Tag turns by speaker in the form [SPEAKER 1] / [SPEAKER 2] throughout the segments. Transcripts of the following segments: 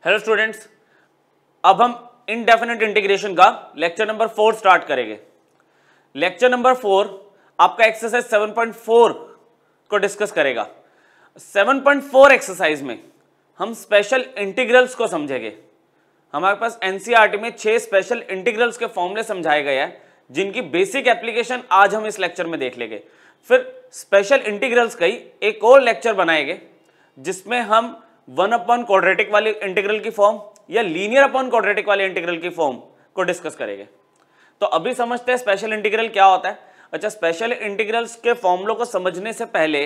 [SPEAKER 1] Hello students, अब हम indefinite integration का लेक्चर नंबर 4 स्टार्ट करेंगे। लेक्चर नंबर 4 आपका एक्सरसाइज 7.4 को डिस्कस करेगा। 7.4 एक्सरसाइज में हम स्पेशल इंटीग्रल्स को समझेंगे। हमारे पास एनसीईआरटी में 6 स्पेशल इंटीग्रल्स के फॉर्मूले समझाए गए हैं, जिनकी बेसिक एप्लीकेशन आज हम इस लेक्चर में देख लेंगे। फिर स्पेशल इंटीग्रल्स का ही एक और लेक्चर बनाएंगे, जिसमें हम 1/क्वाड्रेटिक वाली इंटीग्रल की फॉर्म या लीनियर अपॉन क्वाड्रेटिक वाले इंटीग्रल की फॉर्म को डिस्कस करेंगे। तो अभी समझते हैं स्पेशल इंटीग्रल क्या होता है। अच्छा, स्पेशल इंटीग्रल्स के फॉर्मूलों को समझने से पहले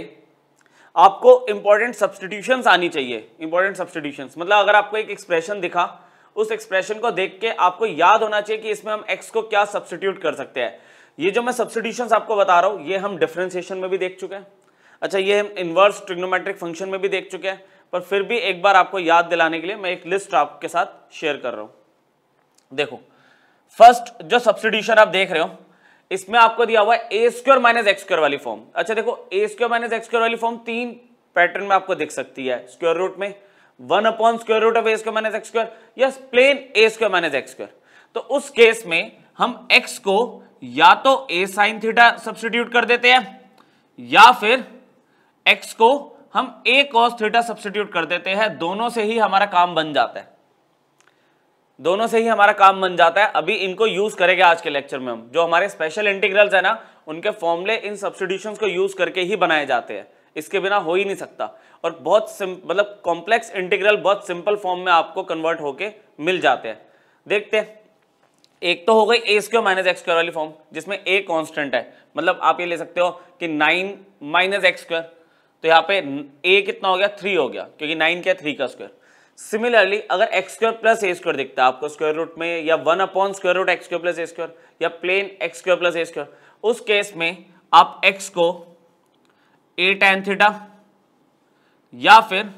[SPEAKER 1] आपको इंपॉर्टेंट सब्स्टिट्यूशंस आनी चाहिए। इंपॉर्टेंट सब्स्टिट्यूशंस मतलब अगर आपको एक एक्सप्रेशन दिखा, उस एक्सप्रेशन को देख के आपको याद होना चाहिए कि इसमें हम x को क्या सब्स्टिट्यूट कर सकते हैं। ये जो मैं सब्स्टिट्यूशंस आपको बता रहा हूं, ये हम डिफरेंशिएशन में भी देख चुके हैं। अच्छा, ये हम इनवर्स ट्रिग्नोमेट्रिक फंक्शन में भी देख चुके हैं, पर फिर भी एक बार आपको याद दिलाने के लिए मैं एक लिस्ट आपके साथ शेयर कर रहा हूं। देखो, फर्स्ट जो सब्स्टिट्यूशन आप देख रहे हो, इसमें आपको दिया हुआ है a² माइनस x² वाली फॉर्म। अच्छा देखो, a² माइनस x² वाली फॉर्म 3 पैटर्न में आपको दिख सकती है। स्क्वायर रूट में 1/√a² माइनस x² या प्लेन a² माइनस x²। तो उस केस में हम x को या तो a sin थीटा सब्स्टिट्यूट कर देते हैं, या फिर x को हम a cos थीटा सब्स्टिट्यूट कर देते हैं। दोनों से ही हमारा काम बन जाता है। दोनों से ही हमारा काम बन जाता है। अभी इनको यूज करेंगे आज के लेक्चर में हम। जो हमारे स्पेशल इंटीग्रल्स है ना, उनके फॉर्मूले इन सब्स्टिट्यूशंस को यूज करके ही बनाए जाते हैं। इसके बिना हो ही नहीं सकता। और बहुत मतलब कॉम्प्लेक्स इंटीग्रल बहुत सिंपल फॉर्म में आपको कन्वर्ट होके मिल जाते हैं। देखते हैं, एक तो हो गई a² माइनस x² वाली फॉर्म, जिसमें a कांस्टेंट है। मतलब आप ये ले सकते हो कि 9 माइनस x²। तो यहाँ पे a कितना हो गया, 3 हो गया, क्योंकि 9 क्या 3 का स्क्वायर। सिमिलरली अगर x² प्लस a² दिखता है आपको स्क्वायर रूट में, या 1/√x² प्लस a² या प्लेन x² प्लस a², उस केस में आप x को a tan थीटा या फिर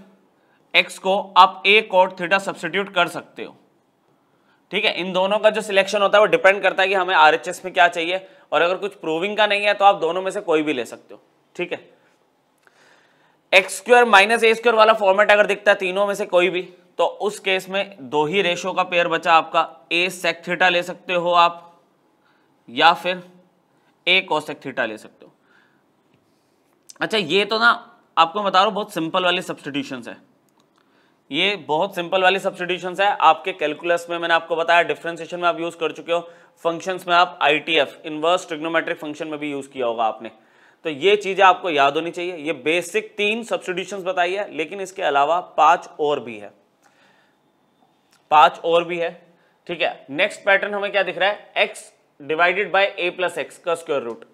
[SPEAKER 1] x को आप a cot थीटा सब्स्टिट्यूट कर सकते हो। ठीक है, इन दोनों का जो सिलेक्शन होता है वो डिपेंड करता है कि हमें RHS में क्या चाहिए, और अगर कुछ प्रूविंग का नहीं है तो आप दोनों में से कोई भी ले सकते हो। ठीक है, x² माइनस a² वाला फॉर्मेट अगर दिखता है तीनों में से कोई भी, तो उस केस में दो ही रेशो का पेयर बचा आपका। a sec थीटा ले सकते हो आप, या फिर a cosec थीटा ले सकते हो। अच्छा, ये तो ना आपको बता रहा हूं बहुत सिंपल वाली सब्स्टिट्यूशंस है। ये बहुत सिंपल वाली सब्स्टिट्यूशंस है। आपके कैलकुलस में मैंने आपको बताया, डिफरेंशिएशन में आप यूज कर चुके हो, फंक्शंस में आप ITF इनवर्स ट्रिग्नोमेट्रिक फंक्शन में भी यूज किया होगा आपने। तो ये चीजें आपको याद होनी चाहिए। ये बेसिक 3 सब्स्टिट्यूशंस बताई है, लेकिन इसके अलावा 5 और भी है। 5 और भी है। ठीक है, नेक्स्ट पैटर्न हमें क्या दिख रहा है, x divided by a plus x का स्क्वायर रूट।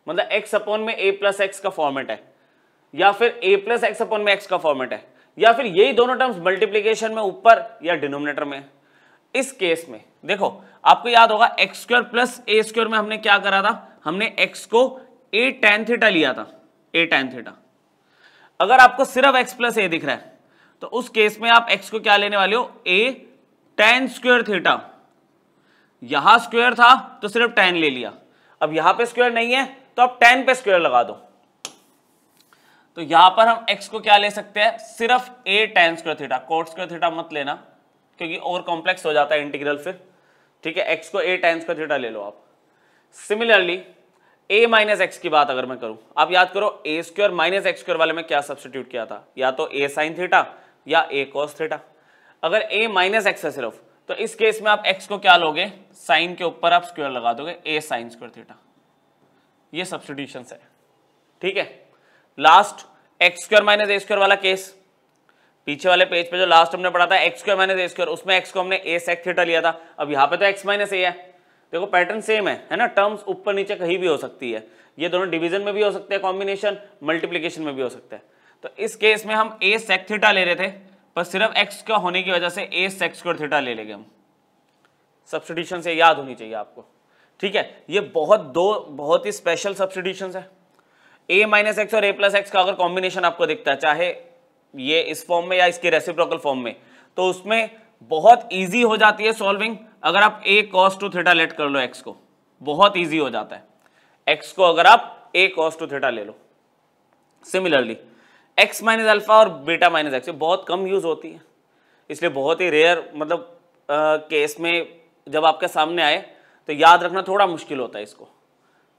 [SPEAKER 1] मतलब x अपॉन में a प्लस एक्स का फॉर्मेट है, या फिर a प्लस एक्स अपॉन में x का फॉर्मेट है, या फिर यही दोनों टर्म्स मल्टीप्लीकेशन में ऊपर या डिनोमिनेटर में। इस केस में देखो, आपको याद होगा x² प्लस a² में हमने क्या करा था, हमने x को a tan थीटा लिया था, a tan थीटा। अगर आपको सिर्फ x प्लस a दिख रहा है, तो उस केस में आप x को क्या लेने वाले हो, a tan स्क्वायर थीटा। यहां स्क्वायर था तो सिर्फ tan ले लिया, अब यहां पे स्क्वायर नहीं है तो आप tan पे स्क्वायर लगा दो। तो यहां पर हम x को क्या ले सकते हैं, सिर्फ a tan square theta. cot square theta मत लेना, क्योंकि और कॉम्प्लेक्स हो जाता है इंटीग्रल फिर। ठीक है, x को a tan स्क्वायर थीटा ले लो आप। सिमिलरली a माइनस एक्स की बात अगर मैं करूं, आप याद करो a² माइनस x² वाले में क्या सब्स्टिट्यूट किया था, या तो a sin थीटा या a cos थीटा। अगर a माइनस एक्स है सिर्फ, तो इस केस में आप x को क्या लोगे, साइन के ऊपर आप स्क्वायर लगा दोगे, a sin स्क्वायर थीटा। ये सब्स्टिट्यूशन है। ठीक है, लास्ट x² माइनस a² वाला केस, पीछे वाले पेज पे जो लास्ट हमने पढ़ा था x² माइनस a², उसमें x को हमने a sec थीटा लिया था। अब यहाँ पे तो x माइनस a है। देखो पैटर्न सेम है ना, टर्म्स ऊपर नीचे कहीं भी हो सकती है। ये दोनों डिवीजन में भी हो सकते हैं, कॉम्बिनेशन मल्टीप्लिकेशन में भी हो सकता है। तो इस केस में हम a sec थीटा ले रहे थे, पर सिर्फ x का होने की वजह से a sec स्क्वायर थीटा ले लेंगे हम। सब्स्टिट्यूशन से याद होनी चाहिए आपको। ठीक है, ये बहुत ही स्पेशल सब्स्टिट्यूशन है। a माइनस एक्स और a प्लस एक्स का अगर कॉम्बिनेशन आपको दिखता है, चाहे ये इस फॉर्म में या इसके रेसिप्रोकल फॉर्म में, तो उसमें बहुत इजी हो जाती है सॉल्विंग। अगर आप a cos 2 थीटा लेट कर लो x को, बहुत इजी हो जाता है। x को अगर आप a cos 2 थीटा ले लो। सिमिलरली x माइनस अल्फा और बीटा माइनस एक्स बहुत कम यूज होती है, इसलिए बहुत ही रेयर मतलब केस में जब आपके सामने आए तो याद रखना थोड़ा मुश्किल होता है इसको,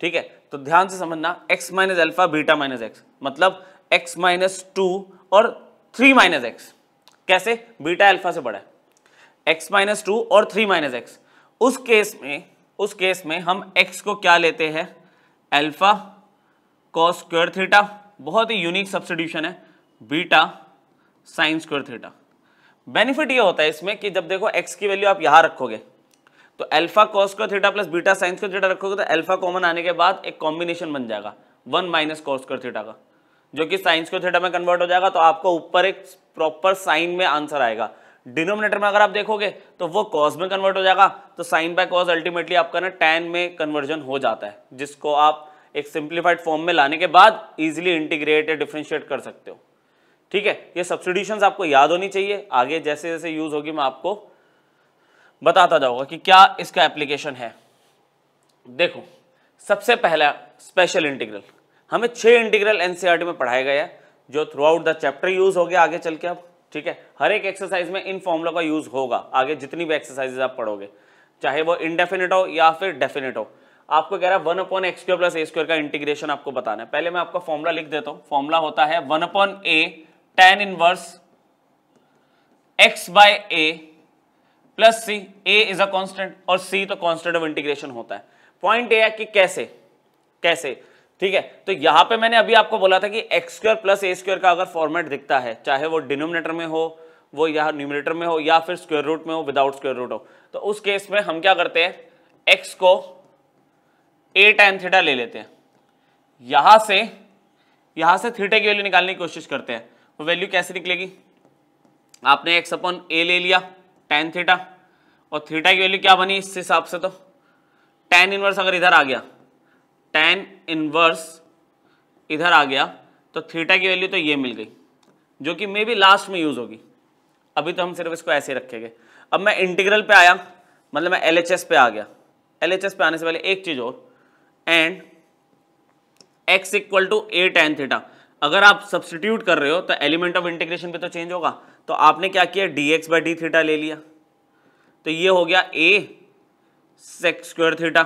[SPEAKER 1] ठीक है। तो ध्यान से समझना, x minus alpha beta minus x, मतलब x माइनस 2 और 3 माइनस एक्स। कैसे? बीटा अल्फा से बड़ा है, x माइनस 2 और 3 माइनस एक्स। उस केस में हम x को क्या लेते हैं? अल्फा कॉस स्क्वायर थीटा, बहुत ही यूनिक सब्स्टिट्यूशन है, beta sine square theta. Benefit ये होता है इसमें कि जब देखो x की वैल्यू आप यहां रखोगे तो alpha cos square theta plus beta sine square theta रखोगे तो अल्फा कॉमन आने के बाद एक कॉम्बिनेशन बन जाएगा 1 माइनस कॉस स्क्वायर थीटा का, जो कि साइन स्क्वायर थीटा में कन्वर्ट हो जाएगा। तो आपको ऊपर एक प्रॉपर साइन में आंसर आएगा। डिनोमिनेटर में अगर आप देखोगे तो वो कॉस में कन्वर्ट हो जाएगा, तो साइन बाय कॉस अल्टीमेटली आपका ना टैन में कन्वर्जन हो जाता है, जिसको आप एक सिंप्लीफाइड फॉर्म में लाने के बाद इजीली इंटीग्रेट या डिफरेंशिएट कर सकते हो, ठीक है। ये सब्स्टिट्यूशंस आपको याद होनी चाहिए, आगे जैसे जैसे यूज होगी मैं आपको बताता जाऊंगा कि क्या इसका एप्लीकेशन है। देखो, सबसे पहला स्पेशल इंटीग्रल, हमें 6 इंटीग्रल एनसीईआरटी में पढ़ाए गए हैं जो through out the chapter use हो गया आगे चल के अब, ठीक है। हर एक एक्सरसाइज में इन फॉर्मूला का यूज होगा आगे, जितनी भी एक्सरसाइजेज आप पढ़ोगे, चाहे वो इनडेफिनिट हो या फिर डेफिनिट हो। आपको कह रहा है 1/x² प्लस a² का इंटीग्रेशन आपको बताना है। पहले मैं आपका फॉर्मूला लिख देता हूं। फॉर्मूला होता है 1/a tan inverse x by a plus c, a is a constant और c तो कांस्टेंट ऑफ इंटीग्रेशन होता है। पॉइंट ये है कि कैसे, ठीक है। तो यहां पे मैंने अभी आपको बोला था कि x² प्लस a² का अगर फॉर्मेट दिखता है, चाहे वो डिनोमिनेटर में हो, वो या न्यूमरेटर में हो, या फिर स्क्वायर रूट में हो, विदाउट स्क्वायर रूट हो, तो उस केस में हम क्या करते हैं, x को a tan थीटा ले लेते हैं। यहां से थीटा की वैल्यू निकालने की कोशिश करते हैं। वो वैल्यू कैसे निकलेगी? आपने x अपॉन a ले लिया tan थीटा, और थीटा की वैल्यू क्या बनी इस हिसाब से? तो tan इनवर्स अगर इधर आ गया, tan इनवर्स इधर आ गया, तो थीटा की वैल्यू तो ये मिल गई, जो कि मे बी लास्ट में यूज होगी। अभी तो हम सिर्फ इसको ऐसे रखेंगे। अब मैं इंटीग्रल पे आया, मतलब मैं LHS पे आ गया। LHS पे आने से पहले एक चीज और, and x equal to a tan theta. अगर आप सब्सटीट्यूट कर रहे हो तो एलिमेंट ऑफ इंटीग्रेशन पे तो चेंज होगा। तो आपने क्या किया, dx बाई डी थीटा ले लिया, तो ये हो गया a sec square theta.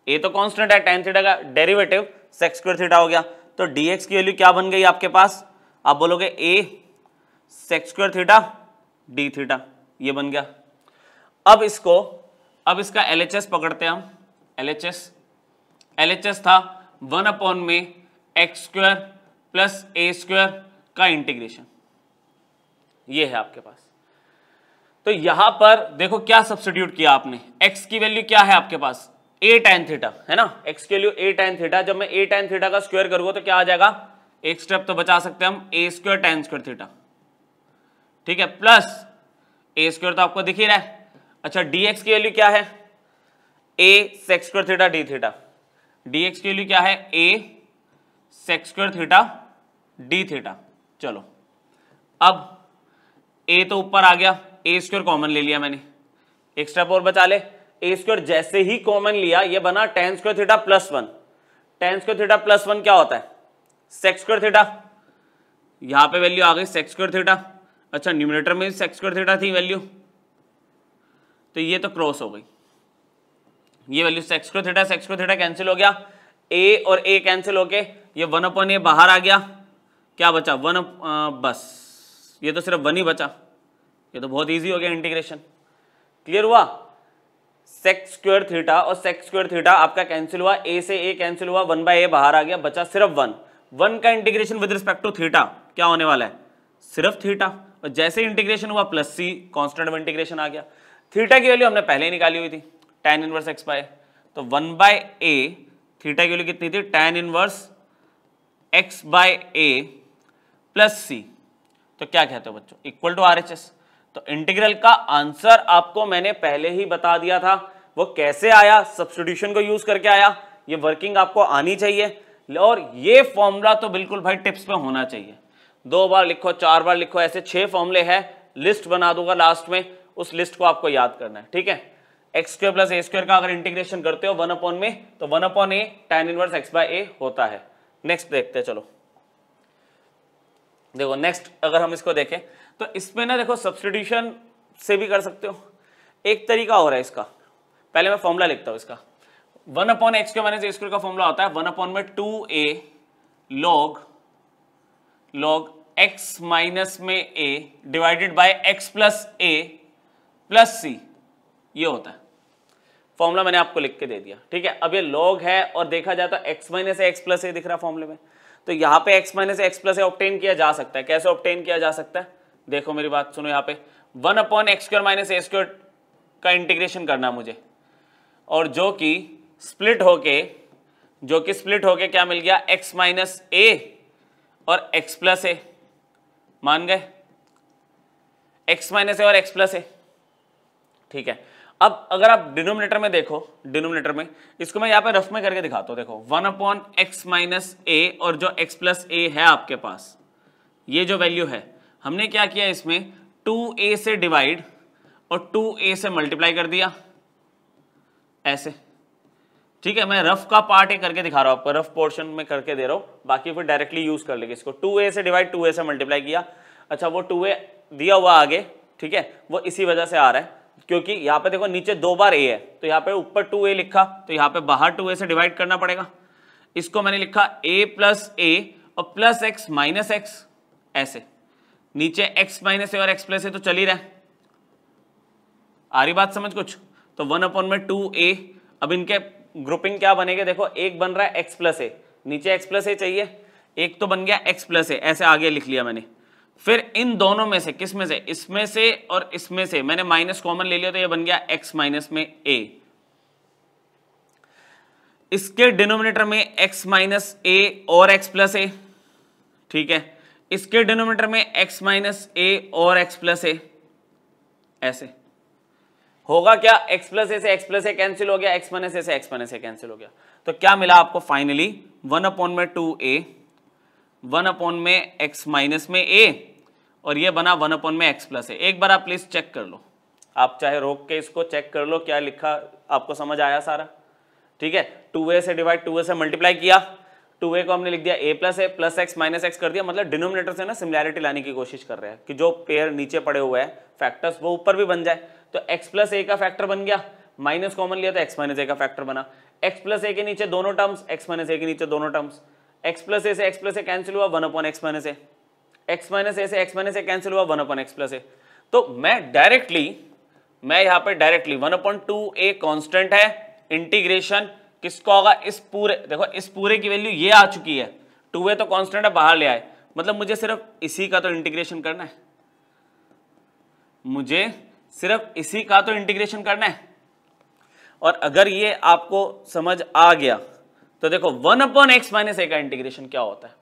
[SPEAKER 1] a तो कांस्टेंट है, tan थीटा का डेरिवेटिव sec स्क्वायर थीटा हो गया। तो dx की वैल्यू क्या बन गई आपके पास? आप बोलोगे a sec square theta d theta, ये बन गया। अब इसका LHS पकड़ते हैं हम। LHS था 1 में x² प्लस a² का इंटीग्रेशन, ये है आपके पास। तो यहां पर देखो क्या सब्स्टिट्यूट किया आपने, x की वैल्यू क्या है आपके पास, a tan थीटा है ना, x की वैल्यू a tan थीटा। जब मैं a tan थीटा का स्क्वायर करूंगा तो क्या आ जाएगा, एक स्टेप तो बचा सकते हैं हम, a² tan स्क्वायर थीटा, ठीक है, प्लस a² तो आपको दिख ही रहा है। अच्छा, dx की वैल्यू क्या है, a sec square theta d theta. dx की वैल्यू क्या है, a sec square theta d theta. चलो, अब a तो ऊपर आ गया, a² कॉमन ले लिया मैंने, एक स्टेप और बचा ले। a² जैसे ही कॉमन लिया, ये बना tan square theta plus 1। tan square theta plus 1 क्या होता है, sec स्क्वायर थीटा। यहां पे वैल्यू आ गई sec स्क्वायर थीटा। अच्छा, न्यूमरेटर में sec स्क्वायर थीटा थी वैल्यू, तो ये तो क्रॉस हो गई, ये value sec square theta cancel हो गया, a और a कैंसिल होके ये 1/a बाहर आ गया, क्या बचा 1, बस ये तो सिर्फ 1 ही बचा। ये तो बहुत इजी हो गया इंटीग्रेशन, क्लियर हुआ। sec स्क्वायर थीटा और sec स्क्वायर थीटा आपका कैंसिल हुआ, a से a कैंसिल हुआ, 1/a बाहर आ गया, बचा सिर्फ 1 का integration with respect to theta क्या होने वाला है, सिर्फ थीटा। और जैसे इंटीग्रेशन हुआ plus c, constant of integration आ गया। थीटा की वैल्यू हमने पहले ही निकाली हुई थी, tan इनवर्स x बाय, तो 1/a थीटा की वैल्यू कितनी थी, tan inverse x by a plus c। तो क्या कहते हो बच्चों, इक्वल टू RHS। तो इंटीग्रल का आंसर आपको मैंने पहले ही बता दिया था, वो कैसे आया, सब्स्टिट्यूशन को यूज करके आया। ये वर्किंग आपको आनी चाहिए, और ये फॉर्मूला तो बिल्कुल भाई टिप्स पे होना चाहिए। 2 बार लिखो, 4 बार लिखो, ऐसे 6 फॉर्मूले हैं, लिस्ट बना दूंगा लास्ट में, उस लिस्ट को आपको याद करना है, ठीक है। x² प्लस a² का अगर इंटीग्रेशन करते हो 1 में, तो 1/a tan inverse x by a होता है। नेक्स्ट देखते हैं, चलो देखो नेक्स्ट अगर हम इसको देखें तो इसमें ना देखो सब्स्टिट्यूशन से भी कर सकते हो, एक तरीका हो रहा है इसका। पहले मैं फॉर्मूला लिखता हूं इसका, 1/x² - a² का फॉर्मूला होता है 1/2a log x माइनस में a divided by x plus a plus c, ये होता है फॉर्मूला, मैंने आपको लिख के दे दिया, ठीक है। अब ये log है और देखा जाए तो x minus x plus a दिख रहा है फॉर्मूले में, तो यहाँ पे x minus x plus a obtain किया जा सकता है। कैसे ऑब्टेन किया जा सकता है, देखो मेरी बात सुनो, यहाँ पे 1/x² - a² का इंटीग्रेशन करना मुझे, और जो कि स्प्लिट होके क्या मिल गया, x माइनस a और x प्लस a, मान गए, x माइनस a और x प्लस a, ठीक है। अब अगर आप डिनोमिनेटर में देखो, डिनोमिनेटर में इसको मैं यहाँ पे रफ में करके दिखाता हूँ, देखो 1/x माइनस a और जो x प्लस a है आपके पास, ये जो वैल्यू है, हमने क्या किया इसमें 2a से डिवाइड और 2a से मल्टीप्लाई कर दिया ऐसे, ठीक है। मैं रफ का पार्ट ही करके दिखा रहा हूं आपको, रफ पोर्शन में करके दे रहा हूं, बाकी फिर डायरेक्टली यूज कर लेंगे इसको। 2a से डिवाइड 2a से मल्टीप्लाई किया, अच्छा वो 2a दिया हुआ आगे, ठीक है, वो इसी वजह से आ रहा है क्योंकि यहाँ पे देखो नीचे 2 बार a है, तो यहाँ पे ऊपर 2a लिखा, तो यहाँ पे बाहर 2a से डिवाइड करना पड़ेगा। इसको मैंने लिखा a प्लस a और प्लस x माइनस x, ऐसे नीचे x माइनस a और x प्लस a तो चल ही रहा है, आ रही बात समझ कुछ। तो 1/2a, अब इनके ग्रुपिंग क्या बनेगा, देखो एक बन रहा है x प्लस a, नीचे x प्लस a चाहिए, एक तो बन गया x प्लस a, ऐसे आगे लिख लिया मैंने। फिर इन दोनों में से किस में से, इसमें से और इसमें से मैंने माइनस कॉमन ले लिया, तो ये बन गया x माइनस में a। इसके डिनोमिनेटर में x माइनस a और x प्लस a, ठीक है। इसके डिनोमिनेटर में x माइनस a और x प्लस a, ऐसे होगा क्या, x प्लस a से x प्लस a कैंसिल हो गया, x माइनस a से x माइनस a कैंसिल हो गया, तो क्या मिला आपको फाइनली 1/2a 1/x माइनस में a, और ये बना 1/x प्लस a। एक बार आप प्लीज चेक कर लो, आप चाहे रोक के इसको चेक कर लो क्या लिखा, आपको समझ आया सारा, ठीक है। 2a से डिवाइड 2a से मल्टीप्लाई किया, 2a को हमने लिख दिया a plus a plus x minus x कर दिया, मतलब डिनोमिनेटर से ना सिमिलैरिटी लाने की कोशिश कर रहे हैं कि जो पेयर नीचे पड़े हुए हैं फैक्टर्स वो ऊपर भी बन जाए, तो x प्लस a का फैक्टर बन गया, माइनस कॉमन लिया तो x माइनस a का फैक्टर बना, x प्लस a के नीचे दोनों टर्म्स, x माइनस a के नीचे दोनों टर्म्स, x प्लस a से x प्लस a कैंसिल हुआ 1/x minus a, x minus a से x माइनस a कैंसिल हुआ 1/x प्लस a। तो मैं यहाँ पे डायरेक्टली 1/2a कांस्टेंट है, इंटीग्रेशन किसका होगा, इस पूरे, देखो इस पूरे की वैल्यू ये आ चुकी है, 2a तो कांस्टेंट है बाहर ले आए, मतलब मुझे सिर्फ इसी का तो इंटीग्रेशन करना है, मुझे सिर्फ इसी का तो इंटीग्रेशन करना है। और अगर ये आपको समझ आ गया तो देखो 1/x माइनस a का इंटीग्रेशन क्या होता है,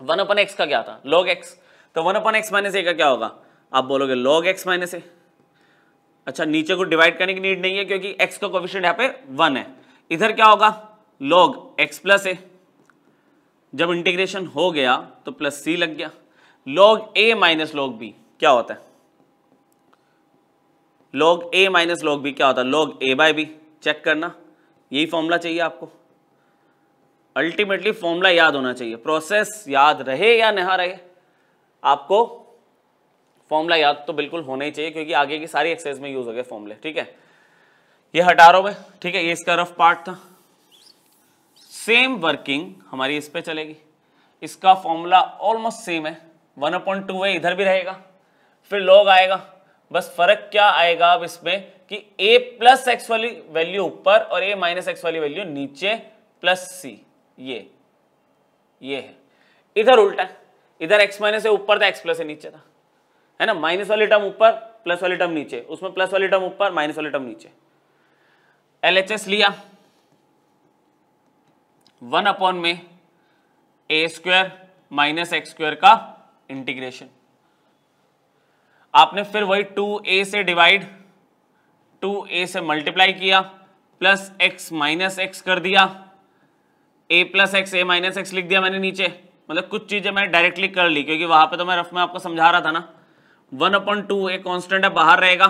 [SPEAKER 1] 1/x का क्या था, log x, तो 1/x माइनस a का क्या होगा, आप बोलोगे log x माइनस a। अच्छा नीचे को डिवाइड करने की नीड नहीं है क्योंकि x का कोएफिशिएंट यहाँ पे 1 है, इधर क्या होगा log x प्लस a, जब इंटीग्रेशन हो गया तो प्लस c लग गया, log a minus log b क्या होता है, log a minus log b क्या होता है, log a bye b, check करना, यही फॉर्मूला चाहिए आपको, अल्टीमेटली फॉर्मूला याद होना चाहिए, प्रोसेस याद रहे या ना रहे, आपको फॉर्मूला याद तो बिल्कुल होना ही चाहिए क्योंकि आगे की सारी एक्सरसाइज में यूज हो गए फॉर्मूले, ठीक है। ये हटा रहा हूं मैं, ठीक है, ये इसका रफ पार्ट था। सेम वर्किंग हमारी इस पे चलेगी, इसका फॉर्मूला ऑलमोस्ट सेम है, 1/2 है, इधर भी रहेगा, फिर log आएगा, बस फर्क क्या आएगा अब इसमें कि a प्लस एक्स वाली वैल्यू ऊपर और a माइनस एक्स वाली वैल्यू नीचे प्लस c, ये है, इधर उल्टा है, इधर x माइनस है ऊपर था, x प्लस है नीचे था, है ना, माइनस वाली टर्म ऊपर प्लस वाली टर्म नीचे, उसमें प्लस वाली टर्म ऊपर माइनस वाली टर्म नीचे। LHS लिया 1/a² माइनस x² का इंटीग्रेशन, आपने फिर वही 2a से डिवाइड 2a से मल्टीप्लाई किया प्लस x माइनस x कर दिया, a plus x a minus x लिख दिया मैंने नीचे, मतलब कुछ चीजें मैंने डायरेक्टली कर ली क्योंकि वहां पे तो मैं रफ में आपको समझा रहा था ना। 1/2 कांस्टेंट है बाहर रहेगा,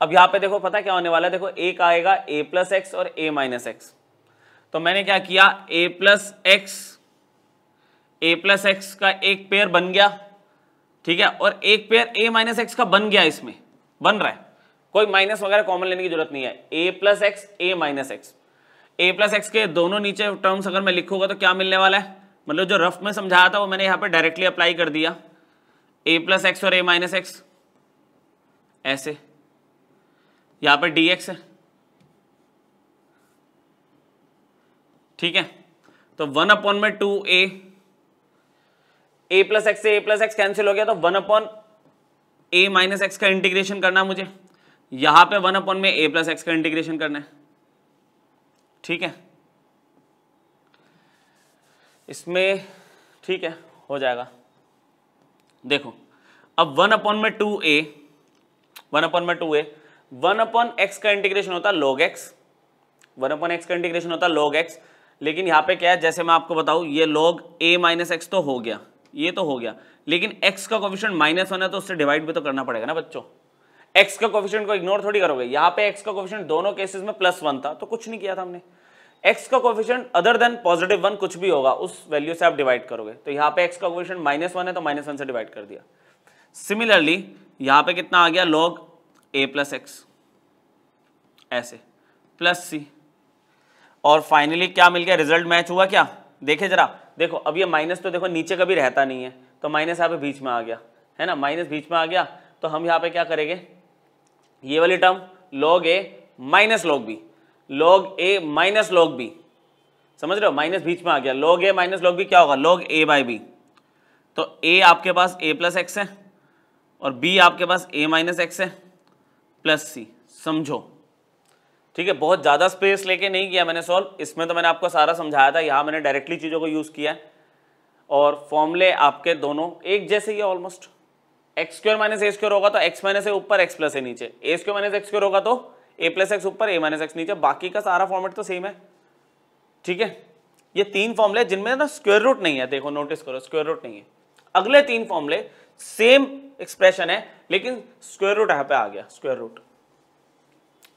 [SPEAKER 1] अब यहाँ पे देखो पता क्या होने वाला है, देखो एक आएगा a प्लस एक्स और a माइनस एक्स, तो मैंने क्या किया a प्लस एक्स का एक पेयर बन गया, ठीक है, और एक पेयर a माइनस एक्स का बन गया, इसमें बन रहा है, कोई माइनस वगैरह कॉमन लेने की जरूरत नहीं है, a plus x a minus x, a plus x के दोनों नीचे टर्म्स अगर मैं लिखूंगा तो क्या मिलने वाला है, मतलब जो रफ में समझाया था वो मैंने यहाँ पे डायरेक्टली अप्लाई कर दिया, a प्लस एक्स और a माइनस एक्स, ऐसे यहाँ पे dx है, ठीक है, तो 1 अपॉन में 2a, a प्लस एक्स से a प्लस एक्स कैंसिल हो गया, तो 1 अपॉन a माइनस एक्स का इंटीग्रेशन करना है मुझे, यहां पे 1 अपॉन में a प्लस एक्स का इंटीग्रेशन करना है, ठीक है, इसमें ठीक है हो जाएगा। देखो अब 1 अपॉन में 2a, 1 अपॉन में 2a, 1 अपॉन एक्स का इंटीग्रेशन होता है log x, 1 अपॉन एक्स का इंटीग्रेशन होता है log x, लेकिन यहाँ पे क्या है, जैसे मैं आपको बताऊं, ये log a माइनस एक्स तो हो गया, ये तो हो गया, लेकिन x का कोफिशिएंट -1 है तो उससे डिवाइड भी तो करना पड़ेगा ना बच्चों, x का कोफिशिएंट को इग्नोर थोड़ी करोगे, यहाँ पे x का कोफिशिएंट दोनों केसेस में +1 था तो कुछ नहीं किया था हमने, x का कोफिशिएंट अदर देन +1 कुछ भी होगा उस वैल्यू से आप डिवाइड करोगे, तो यहाँ पे x का कोफिशिएंट -1 है तो -1 से डिवाइड कर दिया। सिमिलरली यहाँ पे कितना आ गया, log a प्लस एक्स, ऐसे प्लस सी, और फाइनली क्या मिल गया, रिजल्ट मैच हुआ क्या, देखे जरा, देखो अब ये माइनस तो देखो नीचे कभी रहता नहीं है, तो माइनस यहाँ पे बीच में आ गया है ना, माइनस बीच में आ गया, तो हम यहाँ पे क्या करेंगे, ये वाली term log a minus log b, log a minus log b, समझ रहे हो, माइनस बीच में आ गया, log a minus log b क्या होगा, log a बाई b, तो a आपके पास a प्लस एक्स है और b आपके पास a माइनस एक्स है प्लस c, समझो, ठीक है, बहुत ज़्यादा स्पेस लेके नहीं किया मैंने सॉल्व, इसमें तो मैंने आपको सारा समझाया था, यहाँ मैंने डायरेक्टली चीज़ों को यूज़ किया है, और फॉर्मूले आपके दोनों एक जैसे ही है almost, x square minus a square होगा तो एक्स माइनस ए ऊपर, एक्स प्लस ए नीचे, ए स्क्वायर माइनस एक्स स्क्वायर होगा तो ए प्लस एक्स ऊपर, ए माइनस एक्स नीचे, बाकी का सारा फॉर्मेट तो सेम है, ठीक है, ये 3 फॉर्मूले जिनमें ना स्क्वायर रूट नहीं है, देखो नोटिस करो स्क्वायर रूट नहीं है, अगले 3 फॉर्मूले सेम एक्सप्रेशन है लेकिन स्क्वायर रूट यहाँ पे आ गया, स्क्वायर रूट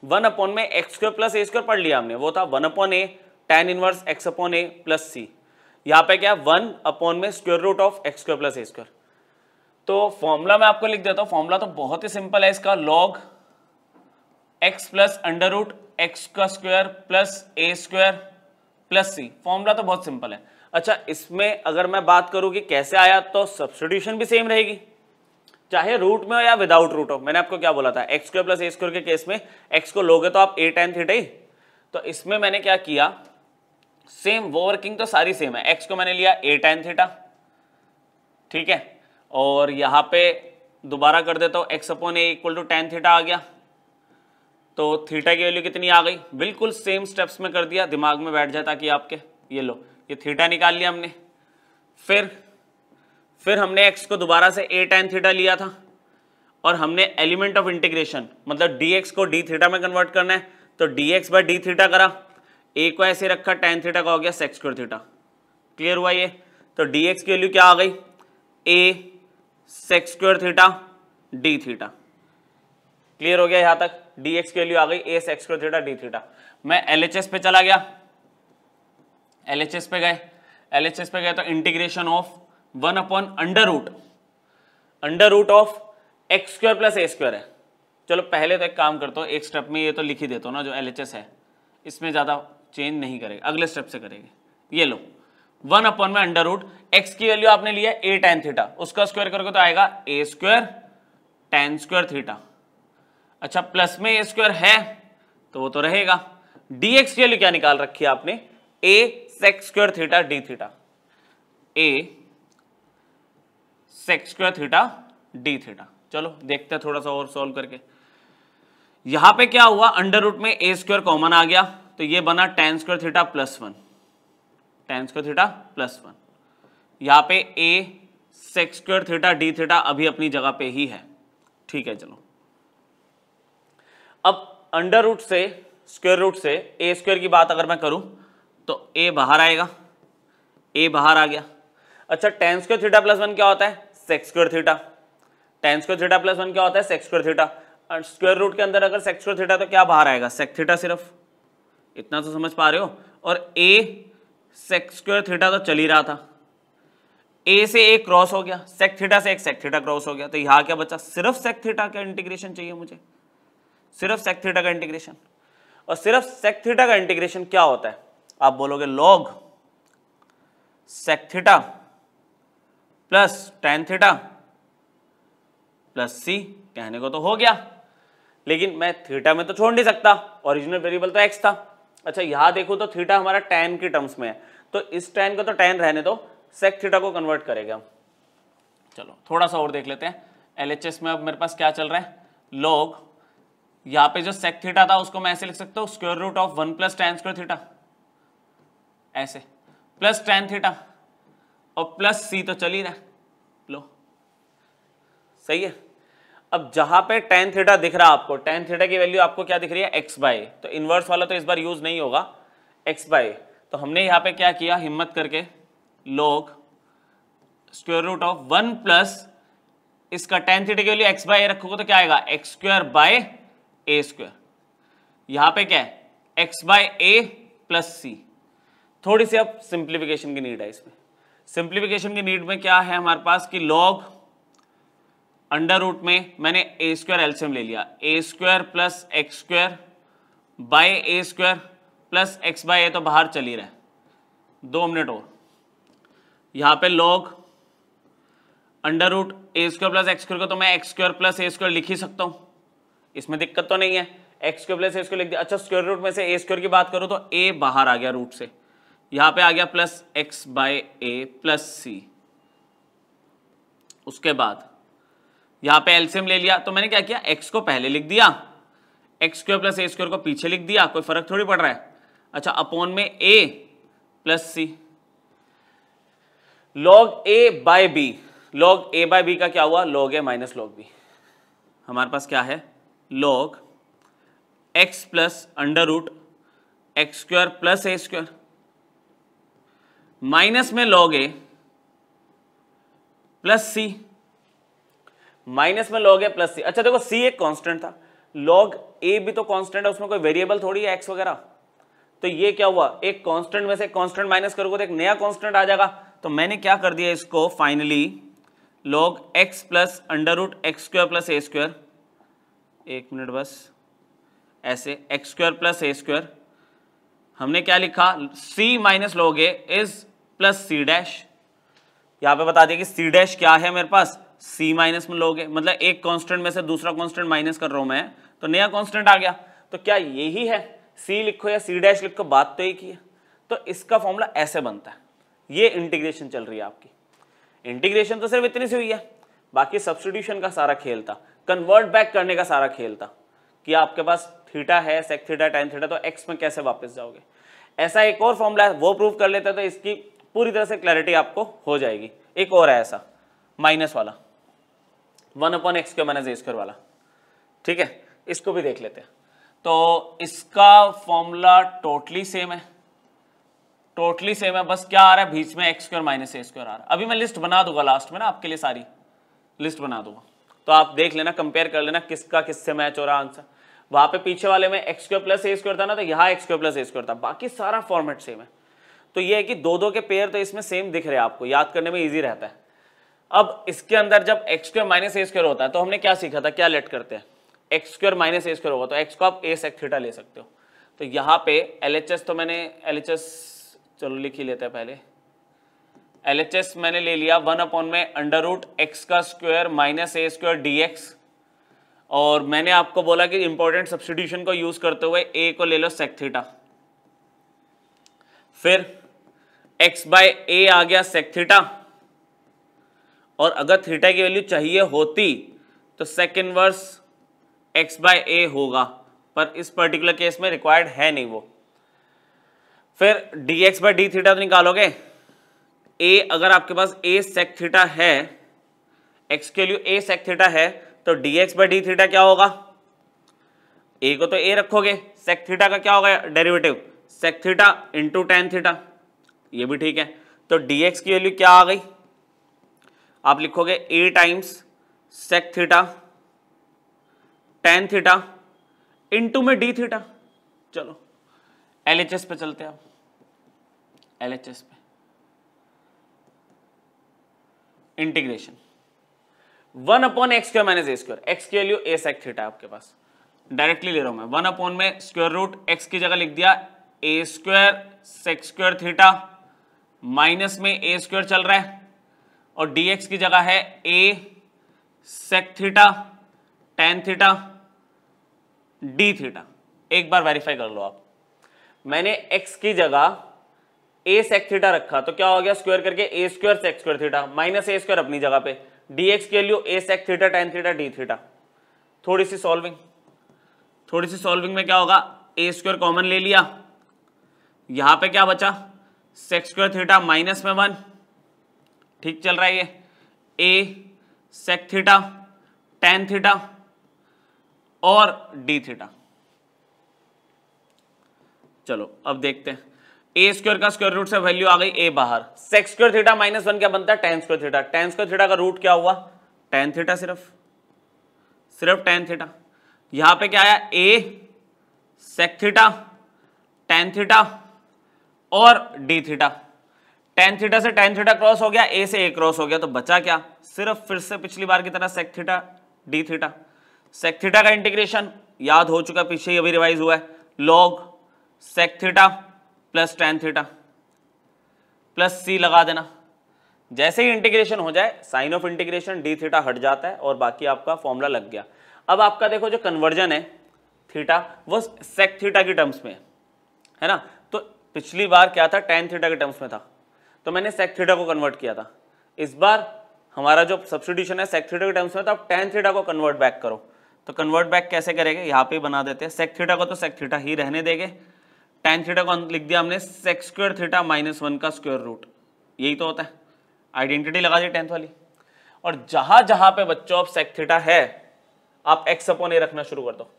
[SPEAKER 1] 1 अपॉन में x square plus a square पढ़ लिया हमने, वो था 1 upon a tan inverse x upon a plus c, यहाँ पे क्या 1 अपॉन में square root of x square plus a square, तो फॉर्मूला मैं आपको लिख देता हूँ, फॉर्मूला तो बहुत ही सिंपल है इसका, log x plus under root x का square plus a square plus c, formula तो बहुत सिंपल है। अच्छा इसमें अगर मैं बात करूं कि कैसे आया, तो सब्स्टिट्यूशन भी सेम रहेगी, चाहे रूट में हो या विदाउट रूट हो, मैंने आपको क्या बोला था, x square plus a square के केस में एक्स को लोगे तो आप a tan थीटा ही, तो इसमें मैंने क्या किया, सेम वो वर्किंग तो सारी सेम है, एक्स को मैंने लिया a tan थीटा, ठीक है, और यहाँ पे दोबारा कर देता हूँ x upon a equal to tan theta आ गया, तो थीटा की वैल्यू कितनी आ गई, बिल्कुल सेम स्टेप्स में कर दिया, दिमाग में बैठ जाए ताकि आपके, ये लो ये थीटा निकाल लिया हमने, फिर हमने x को दोबारा से a tan थीटा लिया था और हमने एलिमेंट ऑफ इंटीग्रेशन मतलब dx को d थीटा में कन्वर्ट करना है, तो dx बाय d थीटा करा, a को ऐसे रखा, tan थीटा का हो गया sec स्क्वायर थीटा, क्लियर हुआ ये, तो dx की वैल्यू क्या आ गई, a sec square theta d theta, clear हो गया यहां तक, dx की वैल्यू आ गई a sec square theta d theta. मैं LHS पे चला गया, LHS पे गए तो integration of 1 upon under root of x square plus a square है। चलो पहले तो एक काम करता हूँ, एक स्टेप में ये तो लिख ही देता हूँ ना, जो LHS है इसमें ज़्यादा चेंज नहीं करेगा, अगले स्टेप से करेंगे, ये लो 1 अपॉन में अंडर रूट एक्स की वैल्यू आपने लिया a tan थीटा, उसका स्क्वायर करोगे तो आएगा a square tan square theta, अच्छा प्लस में a स्क्वायर है तो वो तो रहेगा, dx की वैल्यू क्या निकाल रखी है आपने, a sec square theta d theta, a sec square theta d theta. चलो देखते हैं थोड़ा सा और सॉल्व करके, यहां पे क्या हुआ, अंडर रूट में a स्क्वायर कॉमन आ गया तो ये बना tan square theta plus 1, tan square theta plus 1, यहां पे a sec square theta d theta अभी अपनी जगह पे ही है, ठीक है। चलो अब अंडर रूट से स्क्वायर रूट से a स्क्वायर की बात अगर मैं करूं तो a बाहर आएगा, a बाहर आ गया, अच्छा tan स्क्वायर थीटा प्लस 1 क्या होता है, sec square theta, tan square theta plus 1 क्या होता है, sec स्क्वायर थीटा, और स्क्वायर रूट के अंदर अगर sec स्क्वायर थीटा तो क्या बाहर आएगा, sec थीटा, सिर्फ इतना तो समझ पा रहे हो, और a sec स्क्वायर थीटा तो चल ही रहा था, ए से ए क्रॉस हो गया, सेक थीटा से एक सेक थीटा क्रॉस हो गया, तो यहां क्या बचा, सिर्फ सेक थीटा का इंटीग्रेशन चाहिए मुझे, सिर्फ सेक थीटा का इंटीग्रेशन। और सिर्फ सेक थीटा का इंटीग्रेशन क्या होता है, आप बोलोगे log sec theta plus tan theta plus c, कहने को तो हो गया, लेकिन मैं थीटा में तो छोड़ नहीं सकता, ओरिजिनल वेरिएबल तो एक्स था। अच्छा यहां देखो तो थीटा हमारा टेन की टर्म्स में है, तो इस टेन को तो टेन रहने दो, सेक थीटा को कन्वर्ट करेंगे हम। चलो थोड़ा सा और देख लेते हैं। एलएचएस में अब मेरे पास क्या चल रहा है, लॉग, यहाँ पे जो सेक थीटा था उसको मैं ऐसे लिख सकता हूँ square root of 1 plus tan square theta, ऐसे प्लस टेन थीटा और प्लस सी तो चल ही रहा है, लो सही है। अब जहां पे टेन थीटा दिख रहा है आपको, टेन थीटा की वैल्यू आपको क्या दिख रही है, एक्स बाय, तो इनवर्स वाला तो इस बार यूज नहीं होगा, एक्स बाय। तो हमने यहाँ पे क्या किया, हिम्मत करके log square root of 1 plus इसका टेन थीटा की वैल्यू एक्स बाय ए रखोगे तो क्या आएगा, x square by a square. यहां पे क्या है, x by a plus c. थोड़ी सी अब सिंप्लीफिकेशन की नीड है इसमें। सिंप्लीफिकेशन की नीड में क्या है हमारे पास कि लॉग अंडर रूट में मैंने ए स्क्वायर एलसीएम ले लिया, a square plus x square by a square plus x by a तो बाहर चल ही रहा है, 2 मिनट और। यहां पे log under root a square plus x square को तो मैं x square plus a square लिख ही सकता हूं, इसमें दिक्कत तो नहीं है, x square plus a square लिख दिया। अच्छा स्क्वायर रूट में से ए स्क्वायर की बात करूं तो ए बाहर आ गया रूट से, यहां पे आ गया plus x by a plus सी। उसके बाद यहां पे एलसीएम ले लिया, तो मैंने क्या किया, एक्स को पहले लिख दिया, x square plus a square को पीछे लिख दिया, कोई फर्क थोड़ी पड़ रहा है। अच्छा अपॉन में a plus c, log a by b, log a by b का क्या हुआ, log a minus log b. हमारे पास क्या है, log x plus under root x square plus a square minus में log a plus c, minus में log a plus c. अच्छा देखो सी एक कांस्टेंट था, लॉग ए भी तो कांस्टेंट है, उसमें कोई वेरिएबल थोड़ी है एक्स वगैरह, तो ये क्या हुआ, एक कांस्टेंट में से कांस्टेंट माइनस करोगे तो एक नया कांस्टेंट आ जाएगा। तो मैंने क्या कर दिया इसको finally, log x plus under root x square plus a square, एक मिनट बस, ऐसे x square plus a square, हमने क्या लिखा, c minus log a is plus c dash. यहां पे बता दिया कि सी डैश क्या है मेरे पास, सी माइनस में लोगे, मतलब एक कांस्टेंट में से दूसरा कांस्टेंट माइनस कर रहा हूं मैं, तो नया कांस्टेंट आ गया। तो क्या यही है, सी लिखो या सी डैश लिखो, बात तो एक ही है। तो इसका फॉर्मूला ऐसे बनता है, ये इंटीग्रेशन चल रही है आपकी। इंटीग्रेशन तो सिर्फ इतनी सी हुई है, बाकी सब्स्टिट्यूशन का सारा खेल था, कन्वर्ट बैक करने का सारा खेल था कि आपके पास थीटा है, सेक थीटा, टेन थीटा, तो एक्स में कैसे वापस जाओगे। ऐसा एक और फॉर्मूला है, वो प्रूव कर लेते हैं तो इसकी पूरी तरह से क्लैरिटी आपको हो जाएगी। एक और है ऐसा माइनस वाला, 1/x square minus a square वाला, ठीक है, इसको भी देख लेते हैं। तो इसका फॉर्मूला टोटली सेम है, टोटली सेम है, बस क्या आ रहा है बीच में x square minus a square आ रहा है। अभी मैं लिस्ट बना दूंगा लास्ट में ना, आपके लिए सारी लिस्ट बना दूंगा, तो आप देख लेना, कंपेयर कर लेना किसका किससे मैच हो रहा आंसर। वहां पे पीछे वाले में x square plus a square था ना, तो यहाँ x square plus a square था, बाकी सारा फॉर्मेट सेम है। तो ये है कि दो दो के पेयर तो इसमें सेम दिख रहे हैं, आपको याद करने में ईजी रहता है। अब इसके अंदर जब x square minus a square होता है तो हमने क्या सीखा था, क्या लेट करते हैं, x square minus a square होगा तो एक्स को आप ए सेक थीटा ले सकते हो। तो यहाँ पे एलएचएस, तो मैंने एलएचएस चलो लिख ही लेते हैं पहले, एलएचएस मैंने ले लिया 1 में अंडर रूट एक्स का square minus a square D x, और मैंने आपको बोला कि इंपॉर्टेंट सब्स्टिट्यूशन को यूज करते हुए ए को ले लो सेक थीटा, फिर एक्स बाय ए आ गया सेक थीटा, और अगर थीटा की वैल्यू चाहिए होती तो सेक इनवर्स एक्स बाय ए होगा, पर इस पर्टिकुलर केस में रिक्वायर्ड है नहीं वो। फिर d x by d theta तो निकालोगे, ए अगर आपके पास ए सेक थीटा है, एक्स के लिए ए सेक थीटा है, तो d x by d theta क्या होगा, ए को तो ए रखोगे, सेक थीटा का क्या होगा derivative, sec theta into tan theta, ये भी ठीक है। तो डी एक्स की वैल्यू क्या आ गई, आप लिखोगे a times sec theta tan theta into में डी थीटा। चलो एलएचएस पे चलते हैं, आप एलएचएस पे integration 1/x² minus a², x की वैल्यू a sec थीटा आपके पास, डायरेक्टली ले रहा हूं मैं, 1 में स्क्वायर रूट x की जगह लिख दिया a² sec² थीटा, माइनस में a² चल रहा है और dx की जगह है a sec theta tan theta d theta. एक बार वेरीफाई कर लो आप, मैंने x की जगह a sec थीटा रखा तो क्या हो गया, स्क्वायर करके a² sec² theta minus a² अपनी जगह पे, dx की value a sec theta tan theta d theta. थोड़ी सी सॉल्विंग में क्या होगा, a² कॉमन ले लिया, यहां पे क्या बचा sec² थीटा माइनस में 1, ठीक चल रहा है ये, a sec theta tan theta और d थीटा। चलो अब देखते हैं, a² का स्क्वायर रूट से वैल्यू आ गई a बाहर, sec² थीटा माइनस 1 क्या बनता है tan² थीटा, tan² थीटा का रूट क्या हुआ tan थीटा, सिर्फ tan थीटा। यहां पे क्या आया a sec theta tan theta और d थीटा, tan थीटा से tan थीटा क्रॉस हो गया, a से a क्रॉस हो गया, तो बचा क्या, सिर्फ फिर से पिछली बार की तरह sec theta d theta. sec theta का इंटीग्रेशन याद हो चुका, पीछे ही अभी रिवाइज हुआ है, log sec theta plus tan theta plus c लगा देना। जैसे ही इंटीग्रेशन हो जाए sign of integration d theta हट जाता है और बाकी आपका फॉर्मूला लग गया। अब आपका देखो जो कन्वर्जन है थीटा वो sec थीटा की टर्म्स में है ना, तो पिछली बार क्या था tan थीटा के टर्म्स में था, तो मैंने sec थीटा को कन्वर्ट किया था। इस बार हमारा जो सब्स्टिट्यूशन है sec थीटा के टर्म्स में, तो आप tan थीटा को कन्वर्ट बैक करो, तो कन्वर्ट बैक कैसे करेंगे, यहाँ पे बना देते हैं, sec थीटा को तो sec थीटा ही रहने देंगे, tan थीटा को लिख दिया हमने sec² थीटा माइनस 1 का स्क्वायर रूट, यही तो होता है, आइडेंटिटी लगा दी 10th वाली। और जहां जहां पे बच्चों अब sec थीटा है आप x/a रखना शुरू कर दो,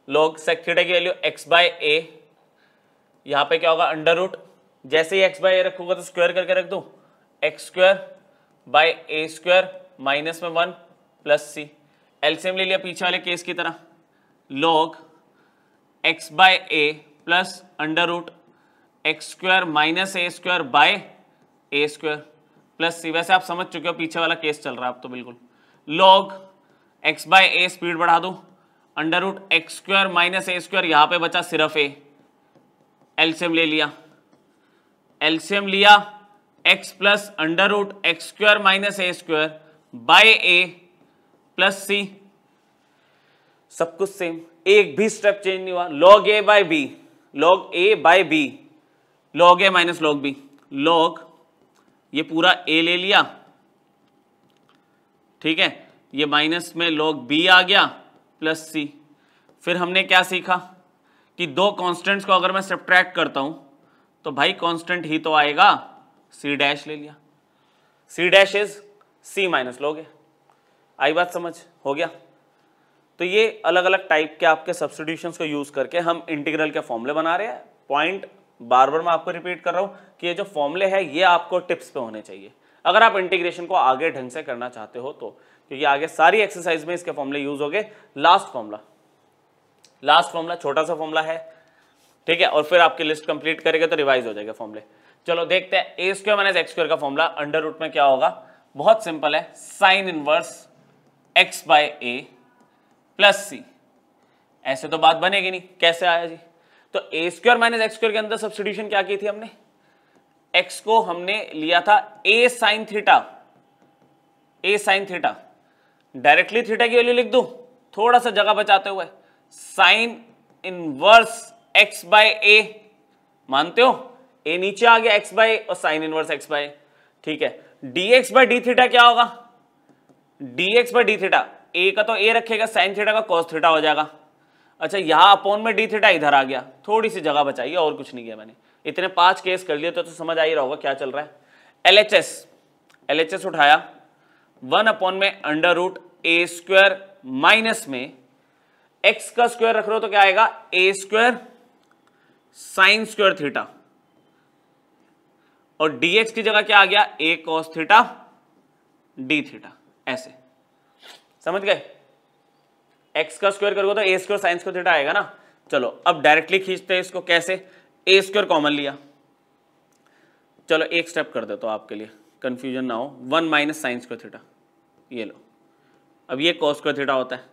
[SPEAKER 1] log sec थीटा की वैल्यू x/a, यहां पे क्या होगा अंडर रूट, जैसे ही x/a रखूंगा तो स्क्वायर करके रख दूं, x² माइनस में 1 प्लस c, एलसीएम ले लिया पीछे वाले केस की तरह, log x/a plus under root x² minus a² by a² plus c। वैसे आप समझ चुके हो पीछे वाला केस चल रहा है अब तो बिल्कुल, log x/a स्पीड बढ़ा दूं, under root x² minus a², यहां पे बचा सिर्फ a, एलसीएम लिया x plus under root x² minus a² by a plus c, सब कुछ सेम, एक भी स्टेप चेंज नहीं हुआ, log a bye b, log a minus log b, log ये पूरा a ले लिया, ठीक है, ये माइनस में log b आ गया प्लस c। फिर हमने क्या सीखा कि दो कांस्टेंट्स को अगर मैं सब्ट्रैक्ट करता हूं तो भाई कांस्टेंट ही तो आएगा, c डैश ले लिया, c dash is c minus log a। आई बात समझ, हो गया। तो ये अलग अलग टाइप के आपके सब्स्टिट्यूशंस को यूज करके हम इंटीग्रल के फॉर्मूले बना रहे हैं। पॉइंट बार बार मैं आपको रिपीट कर रहा हूं कि ये जो फॉर्मूले हैं ये आपको टिप्स पे होने चाहिए अगर आप इंटीग्रेशन को आगे ढंग से करना चाहते हो तो, क्योंकि आगे सारी एक्सरसाइज में इसके फॉर्मूले यूज हो गए। लास्ट फॉर्मूला छोटा सा फॉर्मूला है, ठीक है, और फिर आपकी लिस्ट कंप्लीट करेंगे तो रिवाइज हो जाएगा फॉर्मूले। चलो देखते हैं, a² माइनस x² का फॉर्मूला अंडर रूट में क्या होगा, बहुत सिंपल है, sine inverse x/a plus c। ऐसे तो बात बनेगी नहीं, कैसे आया जी, तो a² माइनस x² के अंदर सब्स्टिट्यूशन क्या की थी हमने, x को हमने लिया था a sine theta, directly theta की वैल्यू लिख दूं थोड़ा सा जगह बचाते हुए, साइन इनवर्स x/a, मानते हो, a नीचे आ गया x/a और साइन इनवर्स x/a, ठीक है। dx/d थीटा क्या होगा, dx/d थीटा, a का तो a रखेगा, साइन थीटा का cos थीटा हो जाएगा। अच्छा, यहां अपोन में d थीटा इधर आ गया, थोड़ी सी जगह बचाइए और कुछ नहीं किया मैंने, इतने 5 केस कर लिए तो समझ आ ही रहा होगा क्या चल रहा है। LHS उठाया, 1 अपोन में अंडर रूट a² माइनस में x का स्क्वायर रख रहे हो तो क्या आएगा, a² साइन स्क्वायर थीटा, और dx की जगह क्या आ गया, a cos theta d theta. ऐसे समझ गए, x का स्क्वायर करोगे तो a² साइन स्क्वायर थीटा आएगा ना। चलो अब डायरेक्टली खींचते हैं इसको, कैसे, a² कॉमन लिया, चलो एक स्टेप कर देता हूँ आपके लिए, कंफ्यूजन ना हो। 1 माइनस साइन स्क्वायर थीटा, ये लो। अब ये कॉस स्क्वायर थीटा होता है,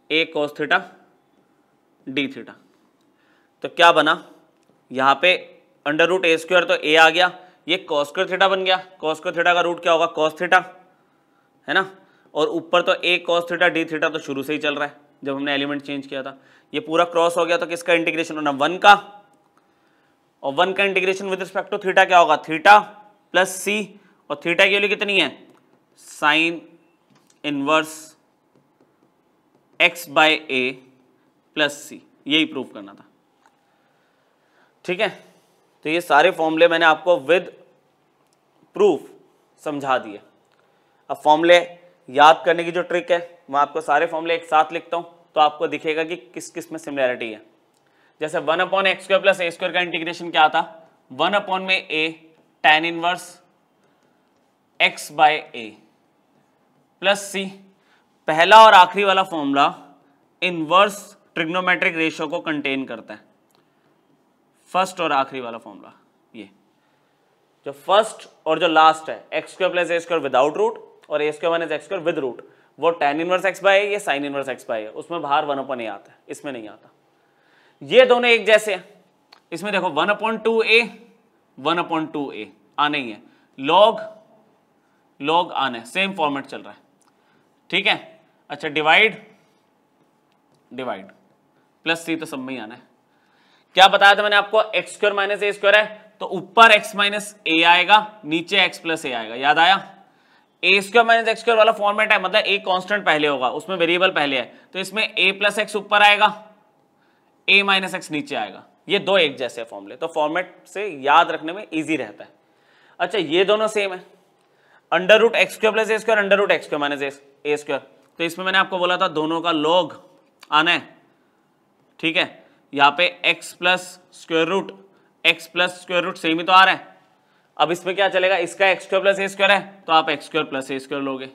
[SPEAKER 1] ए कॉस थीटा डी थीटा। तो क्या बना यहाँ पे अंडर रूट ए स्क्वायर, तो ए आ गया, ये कॉस स्क्वायर थीटा बन गया। कॉस स्क्वायर थीटा का रूट क्या होगा, कॉस थीटा, है ना। और ऊपर तो ए कॉस थीटा डी थीटा तो शुरू से ही चल रहा है जब हमने एलिमेंट चेंज किया था। ये पूरा क्रॉस हो गया तो किसका इंटीग्रेशन होना, 1 का, और 1 का integration with respect to theta क्या होगा, थीटा प्लस सी, और थीटा की वैल्यू कितनी है, sine inverse x by a plus सी, यही प्रूव करना था। ठीक है, तो ये सारे फॉर्मूले मैंने आपको विद प्रूफ समझा दिए। अब फॉर्मूले याद करने की जो ट्रिक है, मैं आपको सारे फॉर्मूले एक साथ लिखता हूं तो आपको दिखेगा कि किस किस में सिमिलैरिटी है। जैसे 1 upon x square plus a square का इंटीग्रेशन क्या था, 1 अपॉन में ए tan inverse x by a plus सी। पहला और आखिरी वाला फॉर्मूला इनवर्स ट्रिग्नोमेट्रिक रेशियो को कंटेन करता है, फर्स्ट और आखिरी वाला फॉर्मूला। ये जो फर्स्ट और जो लास्ट है, x square plus a square without root और a square minus x square with root, वो tan inverse x by a, ये sin inverse x by a, उसमें बाहर 1 अपॉन ए आता है, इसमें नहीं आता। ये दोनों एक जैसे हैं, इसमें देखो 1 अपॉन 2a 1 अपॉन 2a आने ही है, लॉग लॉग आने, सेम फॉर्मेट चल रहा है। ठीक है, अच्छा डिवाइड डिवाइड प्लस सी तो सब में ही आना है। क्या बताया था मैंने आपको, x square minus a square है तो ऊपर x माइनस ए आएगा, नीचे x प्लस ए आएगा, याद आया। ए स्क्वायर माइनस एक्स स्क्वायर वाला फॉर्मेट है, मतलब ए कांस्टेंट पहले होगा, उसमें वेरिएबल पहले है, तो इसमें a प्लस एक्स ऊपर आएगा, a माइनस एक्स नीचे आएगा। ये दो एक जैसे फॉर्मूले, तो फॉर्मेट से याद रखने में इजी रहता है। अच्छा ये दोनों सेम है, under root x square plus a square under root x square minus a square, तो इसमें मैंने आपको बोला था दोनों का लॉग आना है। ठीक है, यहाँ पे x plus square root x plus square root same ही तो आ रहा है। अब इसमें क्या चलेगा, इसका x square plus a square है तो आप x square plus a square लोगे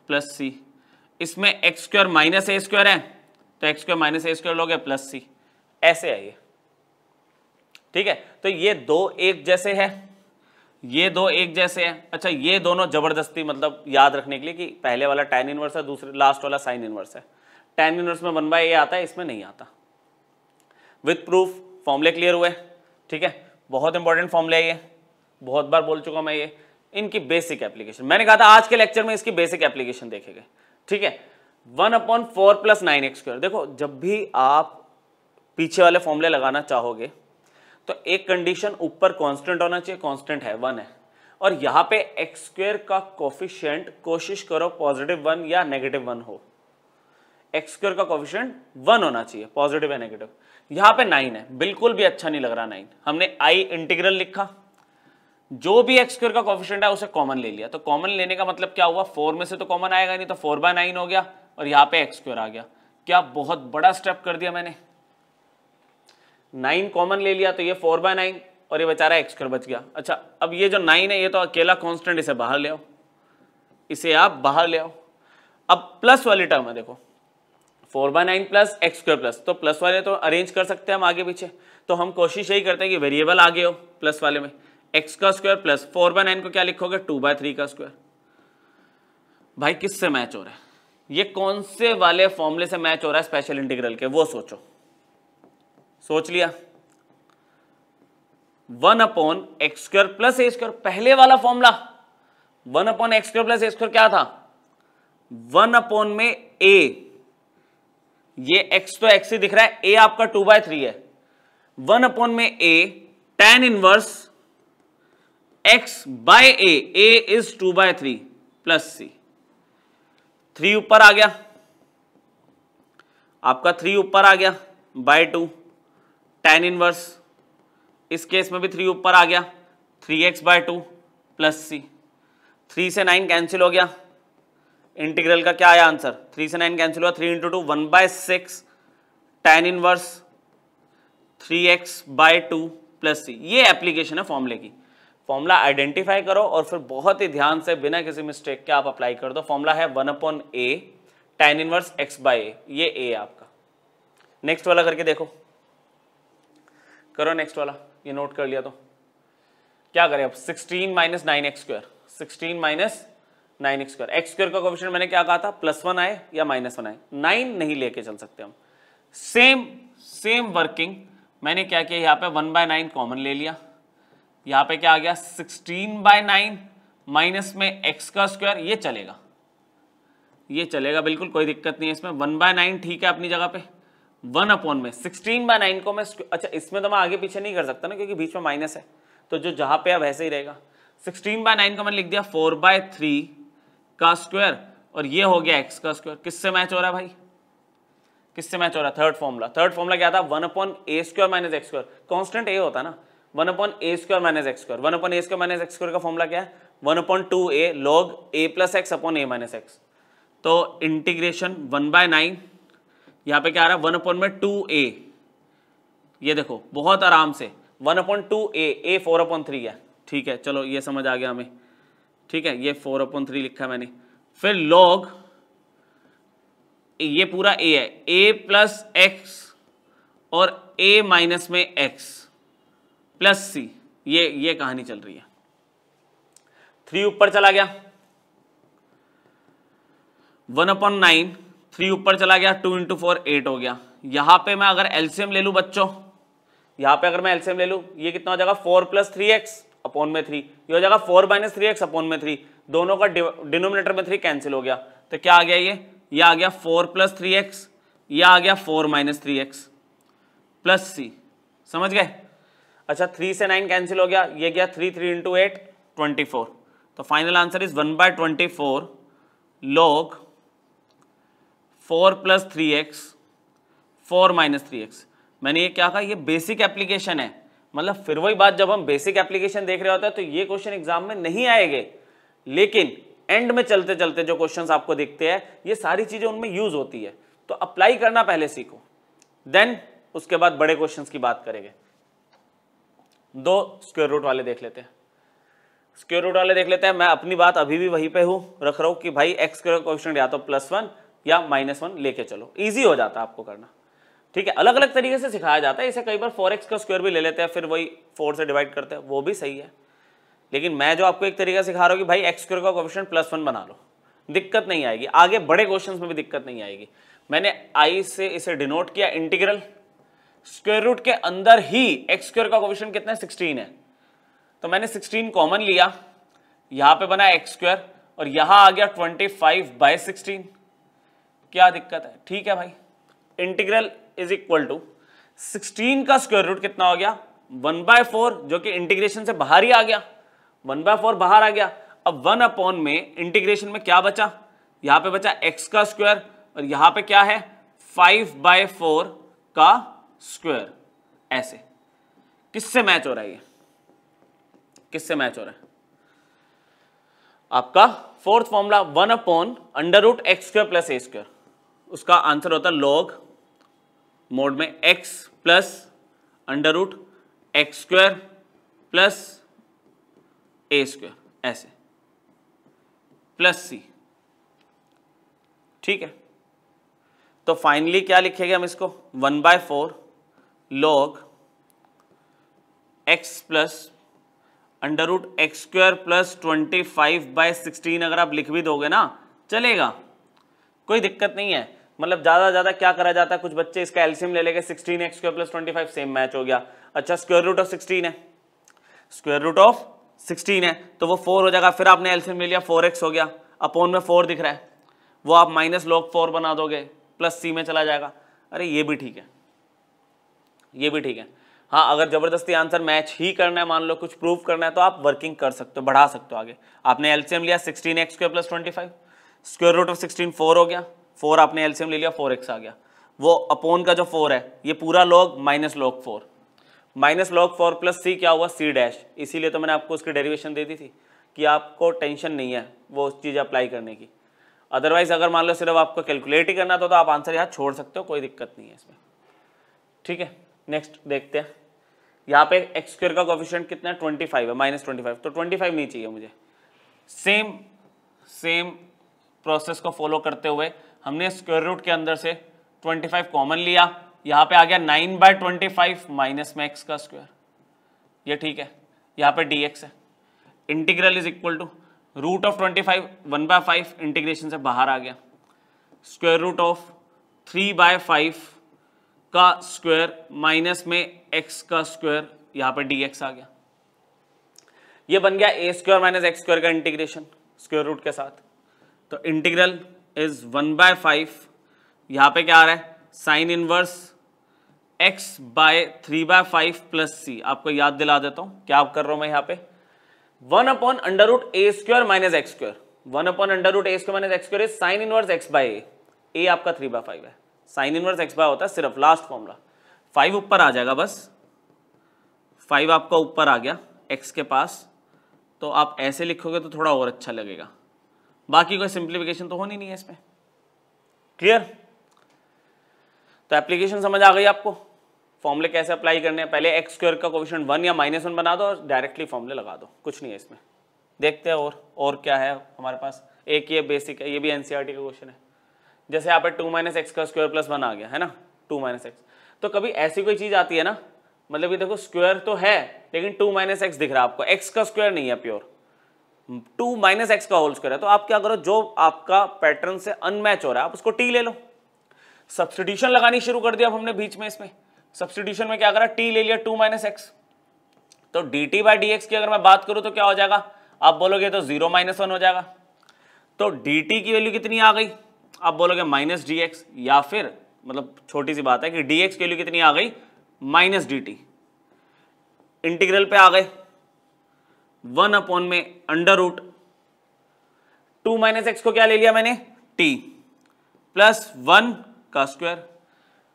[SPEAKER 1] प्लस सी। इसमें x square minus a square है तो x square minus a square लोगे प्लस सी, ऐसे है ये। ठीक है, तो ये दो एक जैसे है, ये दो एक जैसे है। अच्छा ये दोनों जबरदस्ती मतलब याद रखने के लिए कि पहले वाला tan इनवर्स है, दूसरे लास्ट वाला साइन इनवर्स है। tan इनवर्स में 1 बाय ए आता है, इसमें नहीं आता। विद प्रूफ फॉर्मूले क्लियर हुए। ठीक है, बहुत इंपॉर्टेंट फॉर्मूले है ये, बहुत बार बोल चुका मैं ये। इनकी बेसिक एप्लीकेशन मैंने कहा था आज के लेक्चर में इसकी बेसिक एप्लीकेशन देखेंगे। ठीक है, 1 अपॉन 4 प्लस 9x स्क्वायर। देखो जब भी आप पीछे वाले फॉर्मूले लगाना चाहोगे तो एक कंडीशन ऊपर कांस्टेंट होना चाहिए, कांस्टेंट है 1 है, और यहाँ पे एक्स स्क्वायर का कोफिशिएंट कोशिश करो पॉजिटिव 1 या नेगेटिव 1 हो। एक्स स्क्वायर का कोफिशिएंट 1 होना चाहिए, पॉजिटिव या नेगेटिव। यहाँ पे 9 है, बिल्कुल भी अच्छा नहीं लग रहा 9। हमने आई इंटीग्रल लिखा, जो भी एक्स स्क्वायर का कोफिशिएंट है उसे कॉमन ले लिया। तो कॉमन लेने का मतलब क्या हुआ, 4 में से तो कॉमन आएगा नहीं, तो 4/9 हो गया और यहाँ पे एक्स स्क्वायर आ गया। क्या बहुत बड़ा स्टेप कर दिया मैंने, 9 कॉमन ले लिया तो ये 4/9 और ये बेचारा एक्स स्क्वायर बच गया। अच्छा अब ये जो 9 है ये तो अकेला कांस्टेंट, इसे बाहर ले आओ, इसे आप बाहर ले आओ। अब प्लस वाली टर्म है, देखो 4/9 प्लस एक्स स्क्वायर प्लस, तो प्लस वाले तो अरेंज कर सकते हैं हम आगे पीछे, तो हम कोशिश यही करते हैं कि वेरिएबल आगे हो प्लस वाले में। एक्स का स्क्वायर प्लस 4/9 को क्या लिखोगे, 2/3 का स्क्वायर। भाई किससे मैच हो रहा है ये, कौन से वाले फॉर्मूले से मैच हो रहा है स्पेशल इंटीग्रल के, वो सोचो। सोच लिया, 1 upon x square plus a square, पहले वाला formula 1 upon x square plus a square क्या था, 1 अपॉन में ए, ये x तो x ही दिख रहा है, a आपका 2/3 है, 1 अपॉन में a tan inverse x by a is 2/3 plus c। 3 ऊपर आ गया आपका, 3 ऊपर आ गया बाय 2 tan इनवर्स, इस केस में भी 3 ऊपर आ गया 3x बाय 2 प्लस c। 3 से 9 कैंसिल हो गया, इंटीग्रल का क्या आया आंसर, 3 से 9 कैंसिल हुआ, 3 × 2 1/6 tan inverse 3x by 2 plus c. ये एप्लीकेशन है फॉर्मूले की। फॉर्मूला आइडेंटिफाई करो और फिर बहुत ही ध्यान से बिना किसी मिस्टेक के आप अप्लाई कर दो। फॉर्मूला है 1 upon a tan inverse x by a, ये a आपका। नेक्स्ट वाला करके देखो, करो नेक्स्ट वाला, ये नोट कर लिया तो क्या करें अब, 16 minus 9x square, 16 minus 9x square, x square का कोएफिशिएंट मैंने क्या कहा था, +1 आए या -1 आए, 9 नहीं लेके चल सकते हम। सेम वर्किंग मैंने क्या किया, यहाँ पे 1/9 कॉमन ले लिया, यहाँ पे क्या आ गया 16/9 माइनस में x का स्क्वायर, ये चलेगा, ये चलेगा बिल्कुल, कोई दिक्कत नहीं है इसमें। 1/9 ठीक है अपनी जगह पे, 1 में 16/9 को मैं, अच्छा इसमें तो मैं आगे पीछे नहीं कर सकता ना क्योंकि बीच में माइनस है, तो जो जहां पे है वैसे ही रहेगा। 16/9 का मैंने लिख दिया 4/3 का स्क्वायर, और ये हो गया x का स्क्वायर। किससे मैच हो रहा है भाई, किससे मैच हो रहा है, थर्ड फॉर्मूला क्या था, 1/a² minus x square, constant a होता है ना, 1/a² minus x square, 1/a² minus x square का फॉर्मूला क्या है, 1/2a log a plus x upon a minus x। तो इंटीग्रेशन 1/9, यहाँ पे क्या आ रहा है 1/2a, ये देखो बहुत आराम से 1/2a, a 4/3 है, ठीक है चलो ये समझ आ गया हमें, ठीक है ये 4/3 लिखा है मैंने। फिर log, ये पूरा a है, a प्लस x और a माइनस में x प्लस c, ये कहानी चल रही है। 3 ऊपर चला गया, 1/9, 3 ऊपर चला गया, 2 × 4 8 हो गया। यहां पे मैं अगर एलसीएम ले लूं बच्चों, यहां पे अगर मैं एलसीएम ले लूं, ये कितना हो जाएगा 4 + 3x अपॉन में 3, ये हो जाएगा 4 - 3x अपॉन में 3, दोनों का डिनोमिनेटर में 3 कैंसिल हो गया, तो क्या आ गया ये आ गया 4 + 3x, ये आ गया 4 - 3x प्लस c, समझ गए। अच्छा 3 से 9 कैंसिल हो गया, ये गया 3 × 8 24, तो final answer is 1/24 log 4 + 3x 4 - 3x। मैंने ये क्या कहा, ये बेसिक एप्लीकेशन है, मतलब फिर वही बात, जब हम बेसिक एप्लीकेशन देख रहे होते हैं तो ये क्वेश्चन एग्जाम में नहीं आएंगे, लेकिन एंड में चलते चलते जो क्वेश्चंस आपको दिखते हैं ये सारी चीजें उनमें यूज होती है, तो अप्लाई करना पहले सीखो, देन उसके बाद बड़े क्वेश्चंस की बात करेंगे। 2 स्क्वायर रूट वाले देख लेते हैं, स्क्वायर रूट वाले देख लेते हैं। मैं अपनी बात अभी भी वहीं पे रख रहा हूं कि भाई एक्स स्क्वायर कोएफिशिएंट या तो +1 या -1 लेके चलो, इजी हो जाता है आपको करना, ठीक है। अलग अलग तरीके से सिखाया जाता है, इसे कई बार 4x का स्क्वायर भी ले लेते हैं, फिर वही 4 से डिवाइड करते हैं, वो भी सही है, लेकिन मैं जो आपको एक तरीका सिखा रहा हूं कि भाई एक्स स्क्वायर का कोएफिशिएंट +1 बना लो, दिक्कत नहीं आएगी, आगे बड़े क्वेश्चंस में भी दिक्कत नहीं आएगी। मैंने आई से इसे डिनोट किया, इंटीग्रल स्क्वायर रूट के अंदर ही एक्स स्क्वायर का कोएफिशिएंट कितना है 16 है, तो मैंने 16 कॉमन लिया, यहां पे बना एक्स स्क्वायर और यहां आ गया 25/16, क्या दिक्कत है, ठीक है भाई। इंटीग्रल इज इक्वल टू 16 का स्क्वायर रूट कितना हो गया 1/4, जो कि इंटीग्रेशन से बाहर ही आ गया, 1/4 बाहर आ गया। अब 1 में इंटीग्रेशन में क्या बचा, यहां पे बचा x का स्क्वायर और यहां पे क्या है 5/4 का स्क्वायर, ऐसे किससे मैच हो रहा है, ये किससे मैच हो रहा है, आपका फोर्थ फॉर्मूला 1/√x² + a², उसका आंसर होता है log मोड में x + √x² + a², ऐसे प्लस c, ठीक है। तो फाइनली क्या लिखेंगे हम इसको 1/4 log x + √x² + 25/16, अगर आप लिख भी दोगे ना चलेगा, कोई दिक्कत नहीं है। मतलब ज्यादा ज्यादा क्या करा जाता है, कुछ बच्चे इसका एलसीएम ले लेंगे 16x² + 25, सेम मैच हो गया। अच्छा स्क्वायर रूट ऑफ 16 है, स्क्वायर रूट ऑफ 16 है तो वो 4 हो जाएगा, फिर आपने एलसीएम ले लिया 4x हो गया, अपॉन में 4 दिख रहा है, वो आप -log 4 बना दोगे, प्लस c में चला जाएगा। अरे ये भी ठीक है, ये भी ठीक है। हाँ अगर जबरदस्ती आंसर मैच ही करना है, मान लो कुछ प्रूव करना है, तो आप वर्किंग कर सकते हो, बढ़ा सकते हो आगे। आपने एलसीएम लिया 16x² + 25, स्क्वायर रूट ऑफ 16 4 हो गया, 4 आपने एलसीएम ले लिया 4x आ गया, वो अपॉन का जो 4 है ये पूरा log -log 4, -log 4 + c क्या हुआ c', इसीलिए तो मैंने आपको उसकी डेरिवेशन दे दी थी कि आपको टेंशन नहीं है वो चीज़ अप्लाई करने की। अदरवाइज अगर मान लो सिर्फ आपको कैलकुलेट ही करना तो आप आंसर यहाँ छोड़ सकते हो, कोई दिक्कत नहीं है इसमें, ठीक है। नेक्स्ट देखते हैं, यहाँ पे एक्स स्क्वायर का कोएफिशिएंट कितना है 25 है, -25, तो 25 नहीं चाहिए मुझे। सेम प्रोसेस को फॉलो करते हुए हमने स्क्वायर रूट के अंदर से 25 कॉमन लिया, यहाँ पे आ गया 9/25 माइनस में एक्स का स्क्वायर, ये ठीक है। यहाँ पे dx है, integral is equal to root of 25 1/5 integration से बाहर आ गया, स्क्वायर रूट ऑफ 3/5 का स्क्वायर माइनस में x का स्क्वायर, यहाँ पे dx आ गया। ये बन गया a square minus x square का इंटीग्रेशन स्क्वायर रूट के साथ। तो इंटीग्रल इज 1/5, यहाँ पे क्या आ रहा है sine inverse x/3/5 plus c। आपको याद दिला देता हूँ क्या आप कर रहा हूँ मैं यहाँ पे 1/√a square minus x square, 1/√a square minus x square is sine inverse x/a। a आपका 3/5 है, साइन इनवर्स x/a होता है सिर्फ लास्ट फॉर्मूला। 5 ऊपर आ जाएगा, बस 5 आपका ऊपर आ गया x के पास, तो आप ऐसे लिखोगे तो थोड़ा और अच्छा लगेगा, बाकी कोई सिंप्लीफिकेशन तो होनी नहीं है इसमें। क्लियर? तो एप्लीकेशन समझ आ गई आपको, फॉर्मूले कैसे अप्लाई करने हैं। पहले एक्स स्क्वायर का कोएफिशिएंट 1 या -1 बना दो और डायरेक्टली फॉर्मूले लगा दो, कुछ नहीं है इसमें। देखते हैं और क्या है हमारे पास। एक ये बेसिक है, ये भी एनसीईआरटी का क्वेश्चन है। जैसे यहाँ पे 2 - x का स्क्वायर प्लस 1 आ गया है ना, 2 - x। तो कभी ऐसी कोई चीज आती है ना, मतलब ये देखो स्क्वायर तो है लेकिन 2 - x दिख रहा है आपको, x का स्क्वायर नहीं है प्योर, 2 - x का होल स्क्वायर है। तो आप क्या करो, जो आपका पैटर्न से अनमैच हो रहा है आप उसको t ले लो। सब्स्टिट्यूशन लगानी शुरू कर दिया अब हमने बीच में। इसमें सब्स्टिट्यूशन में क्या करा, t ले लिया 2 - x। तो dt/dx की अगर मैं बात करूं तो क्या हो जाएगा, आप बोलोगे तो 0 - 1 हो जाएगा। तो dt की वैल्यू कितनी आ गई, आप बोलोगे -dx, या फिर मतलब छोटी सी बात है कि dx की वैल्यू कितनी आ गई -dt। इंटीग्रल पे आ गए 1 में अंडर रूट 2 - x को क्या ले लिया मैंने, t प्लस 1 का स्क्वायर।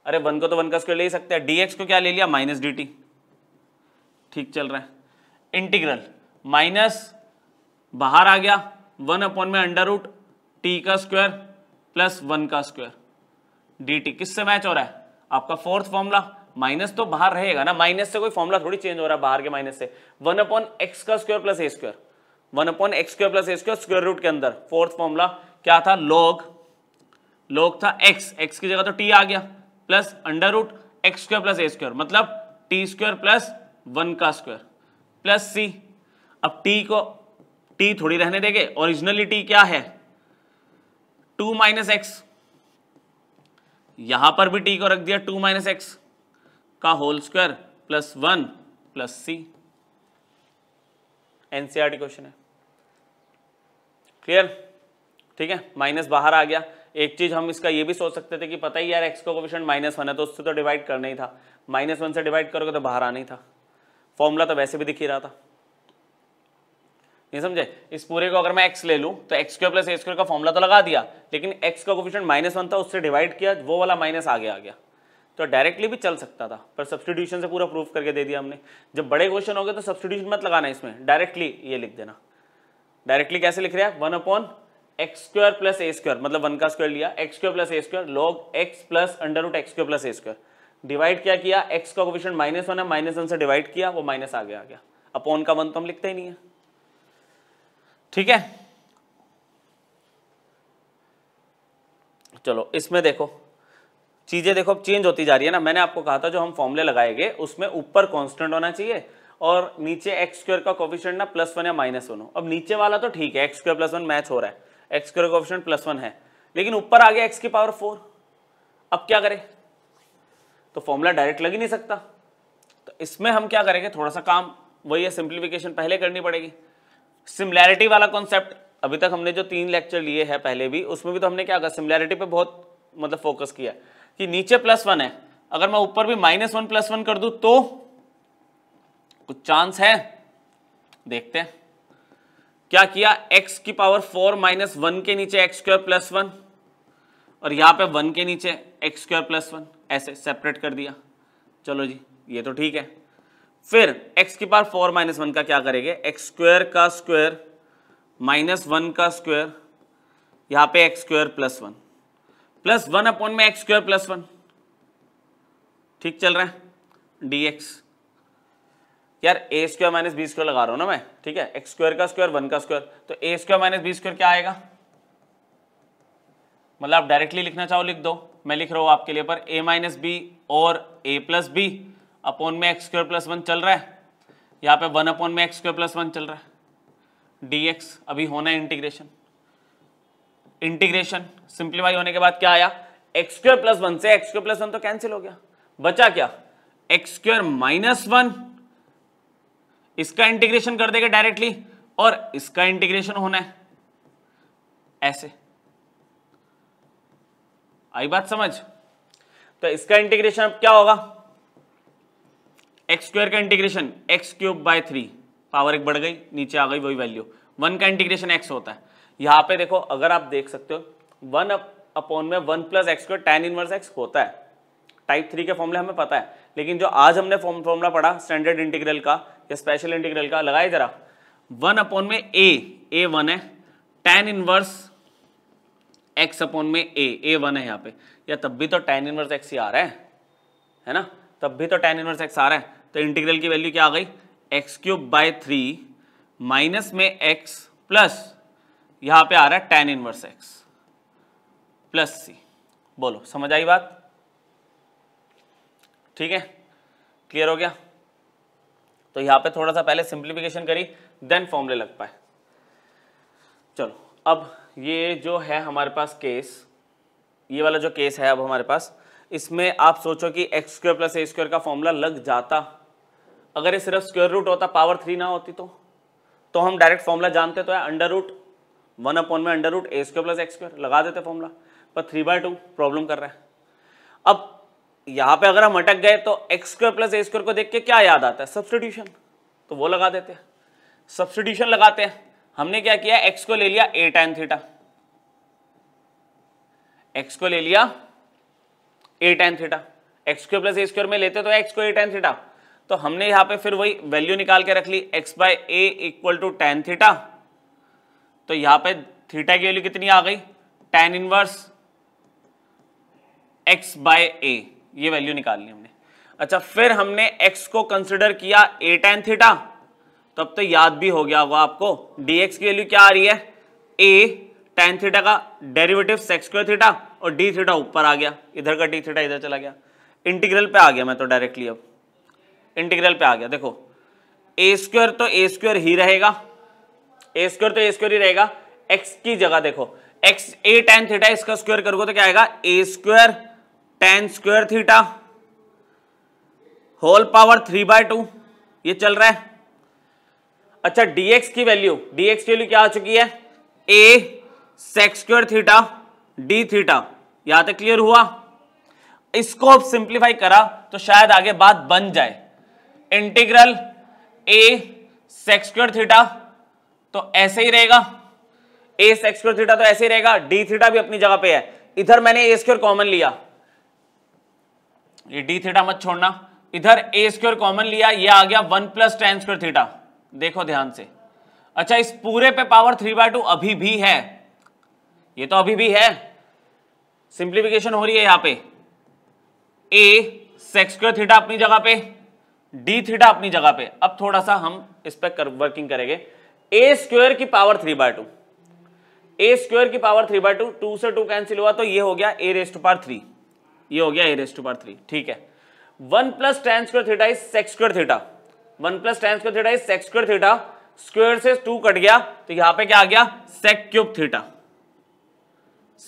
[SPEAKER 1] अरे 1 को तो 1 का स्क्वायर ले ही सकते हैं। dx को क्या ले लिया -dt। ठीक चल रहा है। इंटीग्रल माइनस बाहर आ गया 1 में अंडर रूट t का स्क्वायर प्लस 1 का स्क्वायर। dt किससे मैच हो रहा है, आपका फोर्थ फॉर्मूला। माइनस तो बाहर रहेगा ना, माइनस से कोई फॉर्मूला थोड़ी चेंज हो रहा है बाहर के माइनस से। 1/x का square plus a square, 1/x square plus a square square root के अंदर। फोर्थ फॉर्मूला क्या था, log था x की जगह तो t आ गया, plus under root x square plus a square, मतलब t स्क्वायर प्लस 1 का स्क्वायर प्लस c। अब t थोड़ी रहने देंगे, ओरिजिनली t क्या है 2 - x, यहां पर भी t को रख दिया 2 - x का whole square plus 1 plus c। NCERT question है। क्लियर? ठीक है, माइनस बाहर आ गया। एक चीज हम इसका ये भी सोच सकते थे कि पता ही यार x का कोएफिशिएंट -1 है तो उससे तो डिवाइड करना ही था, -1 से डिवाइड करोगे तो बाहर आना ही था। फॉर्मूला तो वैसे भी दिख ही रहा था, नहीं समझे। इस पूरे को अगर मैं x ले लूं तो x square plus a square का फॉर्मूला तो लगा दिया, लेकिन x का कोएफिशिएंट -1 था, उससे डिवाइड किया, वो वाला माइनस आगे आ गया। तो डायरेक्टली भी चल सकता था, पर सब्स्टिट्यूशन से पूरा प्रूफ करके दे दिया हमने। जब बड़े क्वेश्चन हो गए तो सब्स्टिट्यूशन मत लगाना इसमें, डायरेक्टली ये लिख देना। डायरेक्टली कैसे लिख रहे हैं, 1/x square plus a square, मतलब 1 का स्क्वायर लिया, x square plus a square log x plus under root x square plus a square. Divide क्या किया, x का कोएफिशिएंट -1 है, -1 से डिवाइड किया, वो माइनस आगे आ गया। अपॉन का 1 तो हम लिखते ही नहीं है। ठीक है, चलो इसमें देखो चीजें देखो अब चेंज होती जा रही है ना। मैंने आपको कहा था जो हम फॉर्मूले लगाएंगे उसमें ऊपर कांस्टेंट होना चाहिए और नीचे एक्स स्क्वायर का कोएफिशिएंट ना +1 या -1 हो। अब नीचे वाला तो ठीक है, एक्स स्क्वायर प्लस 1 मैच हो रहा है, एक्स स्क्वायर का कोएफिशिएंट +1 है, लेकिन ऊपर आ गया x की पावर 4। अब क्या करें, तो फॉर्मूला डायरेक्ट लग ही नहीं सकता। तो इसमें हम क्या करेंगे, थोड़ा सा काम वही है, सिंप्लीफिकेशन पहले करनी पड़ेगी। सिमिलैरिटी वाला कॉन्सेप्ट अभी तक हमने जो 3 लेक्चर लिए हैं पहले भी, उसमें भी तो हमने क्या कहा, सिमिलैरिटी पे बहुत मतलब फोकस किया कि नीचे +1 है, अगर मैं ऊपर भी -1 +1 कर दूं तो कुछ चांस है। देखते हैं क्या किया, x की पावर 4 -1 के नीचे x स्क्वायर प्लस 1 और यहां पे 1 के नीचे x स्क्वायर प्लस 1, ऐसे सेपरेट कर दिया। चलो जी ये तो ठीक है। फिर x की पावर 4 -1 का क्या करेंगे, x स्क्वायर का स्क्वायर -1 का स्क्वायर, यहां पे x स्क्वायर प्लस 1 प्लस 1 में x स्क्वायर प्लस 1। ठीक चल रहा है, dx यार a square minus b square लगा रहा हूं ना मैं, ठीक है, x स्क्वायर का स्क्वायर 1 का स्क्वायर, तो a square minus b square क्या आएगा, मतलब आप डायरेक्टली लिखना चाहो लिख दो, मैं लिख रहा हूं आपके लिए, पर a माइनस बी और a प्लस बी अपॉन में x स्क्वायर प्लस 1 चल रहा है। यहाँ पे 1/x² + 1 चल रहा है, dx अभी होना है इंटीग्रेशन। इंटीग्रेशन सिंप्लीफाई होने के बाद क्या आया, x² + 1 से x² + 1 तो कैंसिल हो गया, बचा क्या x² - 1, इसका इंटीग्रेशन कर देगा डायरेक्टली और इसका इंटीग्रेशन होना है ऐसे। आई बात समझ? तो इसका इंटीग्रेशन अब क्या होगा, x² का इंटीग्रेशन x³/3, पावर 1 बढ़ गई, नीचे आ गई वही वैल्यू, 1 का इंटीग्रेशन x होता है। यहां पे देखो अगर आप देख सकते हो 1/1 + x² tan 1x होता है, टाइप 3 के फॉर्मूले हमें पता है, लेकिन जो आज हमने फॉर्मूला पढ़ा स्टैंडर्ड इंटीग्रल का या स्पेशल इंटीग्रल का, लगाए जरा 1/a 1 है, tan 1x/a 1 है यहाँ पे, या तब भी तो tan 1x ही आ रहा है ना, तब भी तो tan 1x आ रहा है, तो इंटीग्रल की वैल्यू क्या आ गई x³/3 माइनस में x प्लस यहां पे आ रहा है tan 1x प्लस c। बोलो समझ आई बात? ठीक है, क्लियर हो गया? तो यहां पे थोड़ा सा पहले सिंप्लीफिकेशन करी देन फॉर्मूले लग पाए। चलो अब ये जो है हमारे पास केस, ये वाला जो केस है अब हमारे पास, इसमें आप सोचो कि x² + a² का फॉर्मूला लग जाता, अगर ये सिर्फ स्क्वायर रूट होता, पावर 3 ना होती तो हम डायरेक्ट फॉर्मूला जानते तो है, √1/√a² + x² लगा देते फॉर्मूला, पर 3/2 प्रॉब्लम कर रहा है। अब यहां पे अगर हम अटक गए तो x² + a² को देख के क्या याद आता है, सब्स्टिट्यूशन, तो वो लगा देते हैं, सब्स्टिट्यूशन लगाते हैं। हमने क्या किया, x को ले लिया a tan थीटा, x को ले लिया a tan theta, x² + a² में लेते तो x को a tan थीटा, तो हमने यहां पे फिर वही वैल्यू निकाल के रख ली x/a = tan थीटा, तो यहां पे थीटा की वैल्यू कितनी आ गई, tan 1 x/a, ये वैल्यू निकाल ली हमने। अच्छा फिर हमने x को कंसिडर किया a tan थीटा, तब तो याद भी हो गया होगा आपको, dx की वैल्यू क्या आ रही है, a tan थीटा का डेरिवेटिव sec² थीटा और d थीटा ऊपर आ गया, इधर का d थीटा इधर चला गया, इंटीग्रल पे आ गया मैं तो डायरेक्टली, अब इंटीग्रल पे आ गया। देखो a² तो a² ही रहेगा, a² तो a² ही रहेगा, x की जगह देखो x a tan थीटा, इसका स्क्वायर करोगे तो क्या आएगा, a² tan² theta whole power 3/2, ये चल रहा है। अच्छा dx की वैल्यू क्या आ चुकी है, a sec² theta d theta, यहां तक क्लियर हुआ? इसको अब सिंप्लीफाई करा तो शायद आगे बात बन जाए, इंटीग्रल a sec² थीटा तो ऐसे ही रहेगा, a sec² थीटा तो ऐसे ही रहेगा, d थीटा भी अपनी जगह पे है, इधर मैंने a² कॉमन लिया, ये d थीटा मत छोड़ना, इधर a² कॉमन लिया, ये आ गया 1 + tan² थीटा, देखो ध्यान से। अच्छा इस पूरे पे पावर 3/2 अभी भी है, ये तो अभी भी है, सिंप्लीफिकेशन हो रही है यहां पे, a sec² थीटा अपनी जगह पे, d थीटा अपनी जगह पे। अब थोड़ा सा हम इस पर वर्किंग करेंगे, a² की पावर 3/2, a² की पावर 3/2, 2 से 2 कैंसिल हुआ तो ये हो गया a⁻3, ये हो गया a⁻3, ठीक है। 1 + tan² theta is sec² theta, 1 + tan² theta is sec² theta, square से 2 कट गया तो यहां पे क्या आ गया, sec³ थीटा,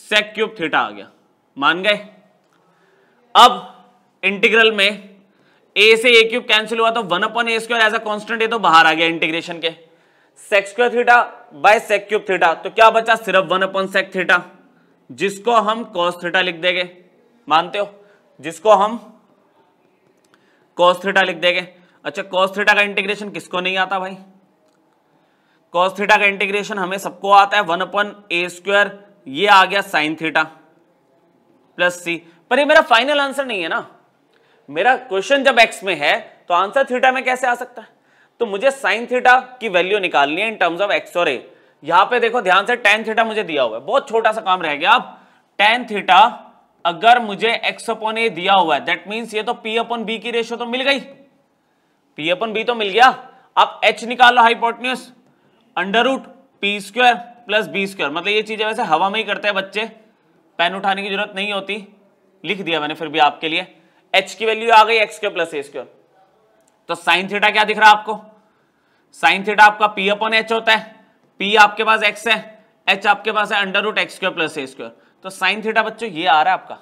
[SPEAKER 1] sec³ थीटा आ गया, मान गए? अब इंटीग्रल में a से a³ कैंसिल हुआ तो 1/a² एज अ कांस्टेंट, ये तो बाहर आ गया इंटीग्रेशन के, sec² theta by sec³ theta, तो क्या बचा, सिर्फ 1/sec थीटा, जिसको हम cos थीटा लिख देंगे, मानते हो, जिसको हम cos थीटा लिख देंगे। अच्छा cos थीटा का इंटीग्रेशन किसको नहीं आता भाई, cos थीटा का इंटीग्रेशन हमें सबको आता है, 1/a², ये आ गया sin थीटा प्लस c, पर ये मेरा फाइनल आंसर नहीं है ना, मेरा क्वेश्चन जब x में है तो आंसर थीटा में कैसे आ सकता है, तो मुझे sin थीटा की वैल्यू निकालनी है इन टर्म्स ऑफ x और a। यहां पे देखो ध्यान से, tan थीटा मुझे दिया हुआ है, बहुत छोटा सा काम रह गया। अब tan थीटा अगर मुझे x/a दिया हुआ है, दैट मींस ये तो p/b की रेशियो तो मिल गई, p/b तो मिल गया। अब h निकाल लो, हाइपोटेन्यूज √p² + b², मतलब ये चीजें वैसे हवा में ही करते हैं बच्चे, पेन उठाने की जरूरत नहीं होती, लिख दिया मैंने फिर भी आपके लिए। h की वैल्यू आ गई x² + a², तो sin थीटा क्या दिख रहा है आपको, साइन थीटा आपका पी अपॉन एच होता है, पी आपके पास एक्स है, एच आपके पास है under root x square plus a square. तो साइन थीटा बच्चों ये आ रहा है आपका,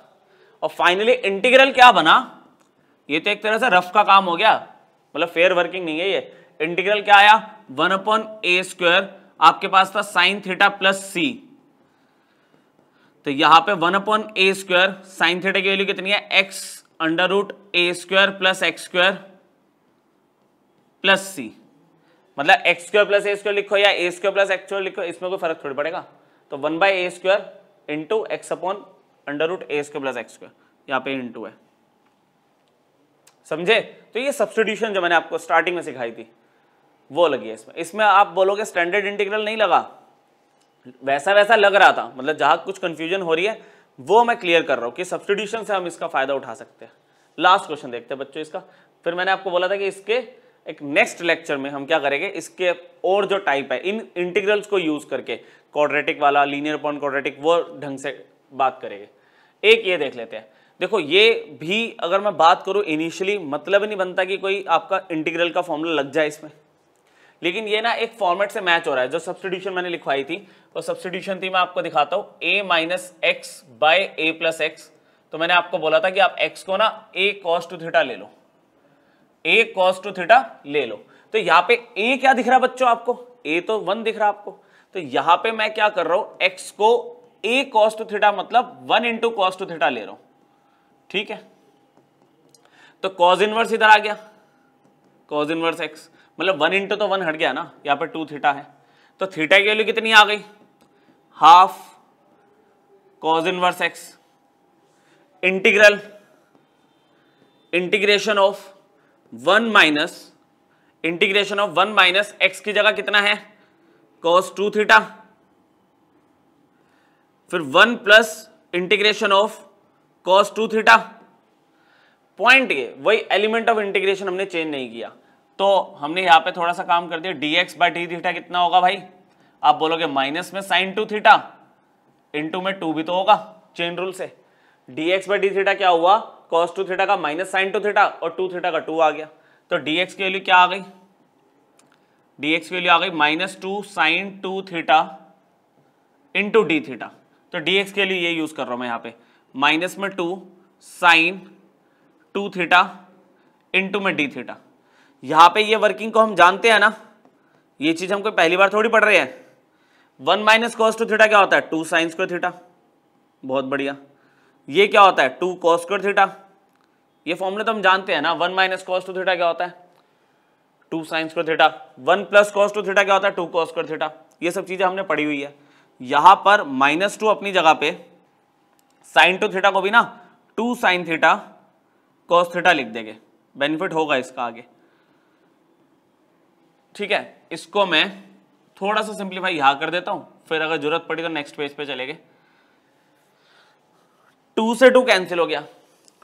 [SPEAKER 1] और फाइनली इंटीग्रल क्या बना, ये तो एक तरह से रफ का काम हो गया, मतलब फेयर वर्किंग नहीं है ये। इंटीग्रल क्या आया, 1 अपॉन ए स्क्वायर, आपके पास था साइन थीटा प्लस सी, तो यहां पे 1 upon a square, sine theta की वैल्यू कितनी है, x under root a square plus x square plus c, मतलब x square plus a square लिखो या a square plus x square लिखो, इसमें कोई फर्क थोड़ी पड़ेगा। तो 1 by a square into x upon under root a square plus x square, यहाँ पे इंटू है, समझे। तो ये सब्स्टिट्यूशन जो मैंने आपको स्टार्टिंग में सिखाई थी वो लगी है इसमें। इसमें आप बोलोगे स्टैंडर्ड इंटीग्रल नहीं लगा, वैसा वैसा लग रहा था, मतलब जहां कुछ कंफ्यूजन हो रही है वो मैं क्लियर कर रहा हूं कि सब्स्टिट्यूशन से हम इसका फायदा उठा सकते हैं। लास्ट क्वेश्चन देखते हैं बच्चों इसका, फिर मैंने आपको बोला था कि इसके एक नेक्स्ट लेक्चर में हम क्या करेंगे, इसके और जो टाइप है इन इंटीग्रल्स को यूज करके, क्वाड्रेटिक वाला, लीनियर अपॉन क्वाड्रेटिक, वो ढंग से बात करेंगे। एक ये देख लेते हैं, देखो ये भी अगर मैं बात करूं इनिशियली मतलब नहीं बनता कि कोई आपका इंटीग्रल का फॉर्मूला लग जाए इसमें, लेकिन ये ना एक फॉर्मेट से मैच हो रहा है। जो सब्स्टिट्यूशन मैंने लिखवाई थी वो सब्स्टिट्यूशन थी, मैं आपको दिखाता हूं, a minus x by a plus x. तो मैंने आपको बोला था कि आप x को ना a cos टू थीटा ले लो, a cos टू थीटा ले लो। तो यहाँ पे a क्या दिख रहा है बच्चों आपको, a तो 1 दिख रहा है आपको, तो यहाँ पे मैं क्या कर रहा हूं, x को a cos टू थीटा मतलब 1 इंटू कॉस टू थीटा ले रहा हूं, ठीक है। तो cos इनवर्स इधर आ गया, cos इनवर्स x मतलब 1 इंटू तो 1 हट गया ना, यहाँ पे 2 थीटा है, तो थीटा की वैल्यू कितनी आ गई, half cos inverse x integral integration of 1 minus x की जगह कितना है, cos 2 थीटा, फिर 1 plus integration of cos 2 theta. Point ये वही एलिमेंट ऑफ इंटीग्रेशन हमने चेंज नहीं किया, तो हमने यहां पे थोड़ा सा काम कर दिया। dx बाई डी थीटा कितना होगा भाई, आप बोलोगे माइनस में साइन 2 थीटा, इंटू में 2 भी तो होगा चेन रूल से। dx बाई डी थीटा क्या हुआ, cos 2 थीटा का माइनस साइन 2 थीटा और 2 थीटा का 2 आ गया, तो dx की वैल्यू क्या आ गई, dx की वैल्यू आ गई minus 2 sine 2 theta into d theta. तो dx के लिए ये यूज कर रहा हूं मैं यहाँ पे, माइनस में 2 साइन 2 थीटा इंटू में डी थीटा। यहाँ पे ये वर्किंग को हम जानते हैं ना, ये चीज हमको पहली बार थोड़ी पढ़ रहे हैं। 1 माइनस कॉस टू थीटा क्या होता है, 2 साइन स्क्वायर थीटा, बहुत बढ़िया। ये क्या होता है, 2 कॉस स्क्वायर थीटा, ये फॉर्मूला तो हम जानते हैं ना, 1 माइनस कॉस टू थीटा क्या होता है, 2 sine square theta, 1 plus cos two theta क्या होता है, 2 कॉस स्क्वायर थीटा। ये सब चीजें हमने पढ़ी हुई है। यहां पर -2 अपनी जगह पे, साइन 2 थीटा को भी ना 2 साइन थीटा कॉस थीटा लिख देंगे, बेनिफिट होगा इसका आगे, ठीक है। इसको मैं थोड़ा सा सिंप्लीफाई यहां कर देता हूं, फिर अगर जरूरत पड़ी तो नेक्स्ट पेज पे चलेंगे। 2 से 2 कैंसिल हो गया,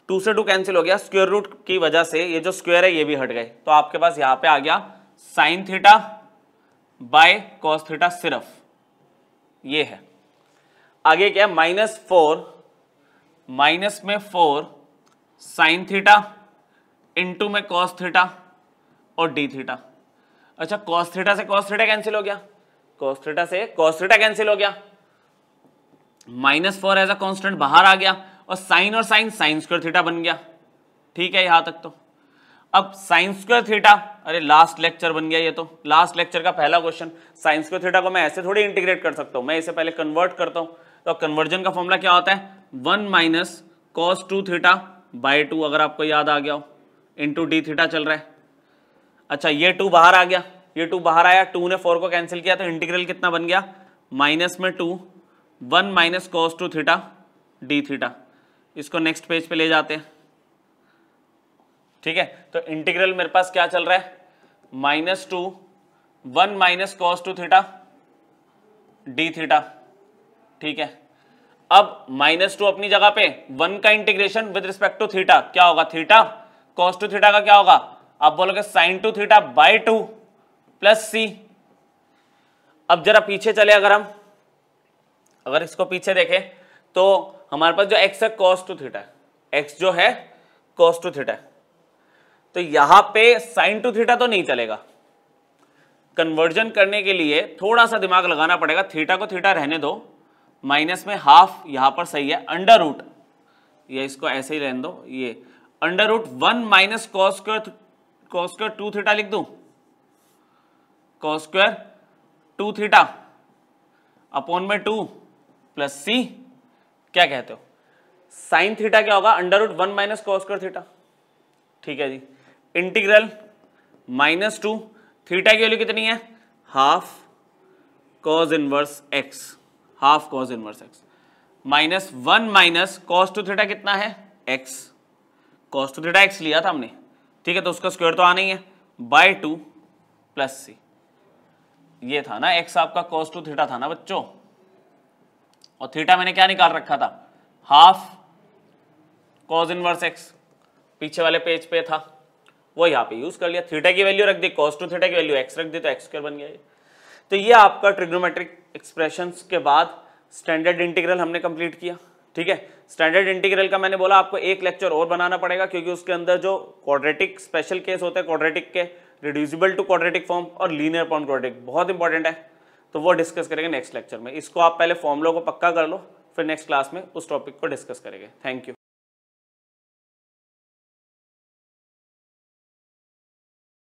[SPEAKER 1] 2 से 2 कैंसिल हो गया, स्क्वायर रूट की वजह से ये जो स्क्वायर है ये भी हट गए, तो आपके पास यहां पे आ गया sine theta by cos theta, सिर्फ ये है। आगे क्या है, -4 माइनस में 4 साइन थीटा इंटू में कॉस थीटा और डी थीटा। अच्छा, कॉस थीटा से कॉस थीटा कैंसिल हो गया, कॉस थीटा से कॉस थीटा कैंसिल हो गया, -4 एज अ कांस्टेंट बाहर आ गया, और साइन साइन स्क्वायर थीटा बन गया, ठीक है यहां तक। तो अब साइन स्क्वायर थीटा, अरे लास्ट लेक्चर बन गया ये, तो लास्ट लेक्चर का पहला क्वेश्चन। साइन स्क्वायर थीटा को मैं ऐसे थोड़ी इंटीग्रेट कर सकता हूं, मैं इसे पहले कन्वर्ट करता हूं। तो कन्वर्जन का फॉर्मूला क्या होता है, 1 माइनस कॉस 2 थीटा बाय 2, अगर आपको याद आ गया हो, इंटू डी थीटा चल रहा है। अच्छा, ये 2 बाहर आ गया, ये 2 बाहर आया, 2 ने 4 को कैंसिल किया, तो इंटीग्रल कितना बन गया, माइनस में 2 1 minus cos 2 theta d theta. इसको नेक्स्ट पेज पे ले जाते हैं, ठीक है। तो इंटीग्रल मेरे पास क्या चल रहा है, -2 1 minus cos 2 theta d theta, ठीक है। अब -2 अपनी जगह पे, 1 का integration with respect to theta क्या होगा, थीटा, कॉस 2 थीटा का क्या होगा, आप बोलोगे साइन 2 थीटा बाय 2 प्लस सी। अब जरा पीछे चले, अगर इसको पीछे देखें तो हमारे पास जो x है cos 2 थीटा है, x जो है cos 2 थीटा है, तो यहां पे sin 2 थीटा तो नहीं चलेगा, कन्वर्जन करने के लिए थोड़ा सा दिमाग लगाना पड़ेगा। थीटा को थीटा रहने दो, माइनस में हाफ यहां पर सही है, अंडर रूट, ये इसको ऐसे ही रहने दो, ये under root 1 minus cos square 2 theta लिख दूं, कॉस स्क्वायर 2 थीटा अपॉन में 2 प्लस सी, क्या कहते हो, साइन थीटा क्या होगा, under root 1 minus cos square theta. ठीक है जी, इंटीग्रल -2 थीटा की वैल्यू कितनी है, half cos inverse x, half cos inverse x, -1 minus cos 2 theta कितना है, एक्स, कॉस 2 थीटा एक्स लिया था हमने, ठीक है, तो उसका स्क्वायर तो आना ही है, बाय 2 प्लस सी, ये था ना एक्स आपका कॉस 2 थीटा था ना बच्चों, और थीटा मैंने क्या निकाल रखा था, हाफ कॉस इनवर्स एक्स, पीछे वाले पेज पे था, वो यहाँ पे यूज कर लिया, थीटा की वैल्यू रख दी, cos 2 थीटा की वैल्यू x रख दी, तो x स्क्वायर बन गया। तो ये आपका ट्रिग्नोमेट्रिक एक्सप्रेशंस के बाद स्टैंडर्ड इंटीग्रल हमने कंप्लीट किया। ठीक है, स्टैंडर्ड इंटीग्रल का मैंने बोला आपको एक लेक्चर और बनाना पड़ेगा, क्योंकि उसके अंदर जो क्वाड्रेटिक स्पेशल केस होते हैं क्वाड्रेटिक के, रिड्यूसिबल टू क्वाड्रेटिक फॉर्म और लीनियर अपॉन क्वाड्रेटिक, बहुत इंपॉर्टेंट है, तो वो डिस्कस करेंगे नेक्स्ट लेक्चर में। इसको आप पहले फॉर्मूला को पक्का कर लो, फिर नेक्स्ट क्लास में उस टॉपिक को डिस्कस करेंगे। Thank you.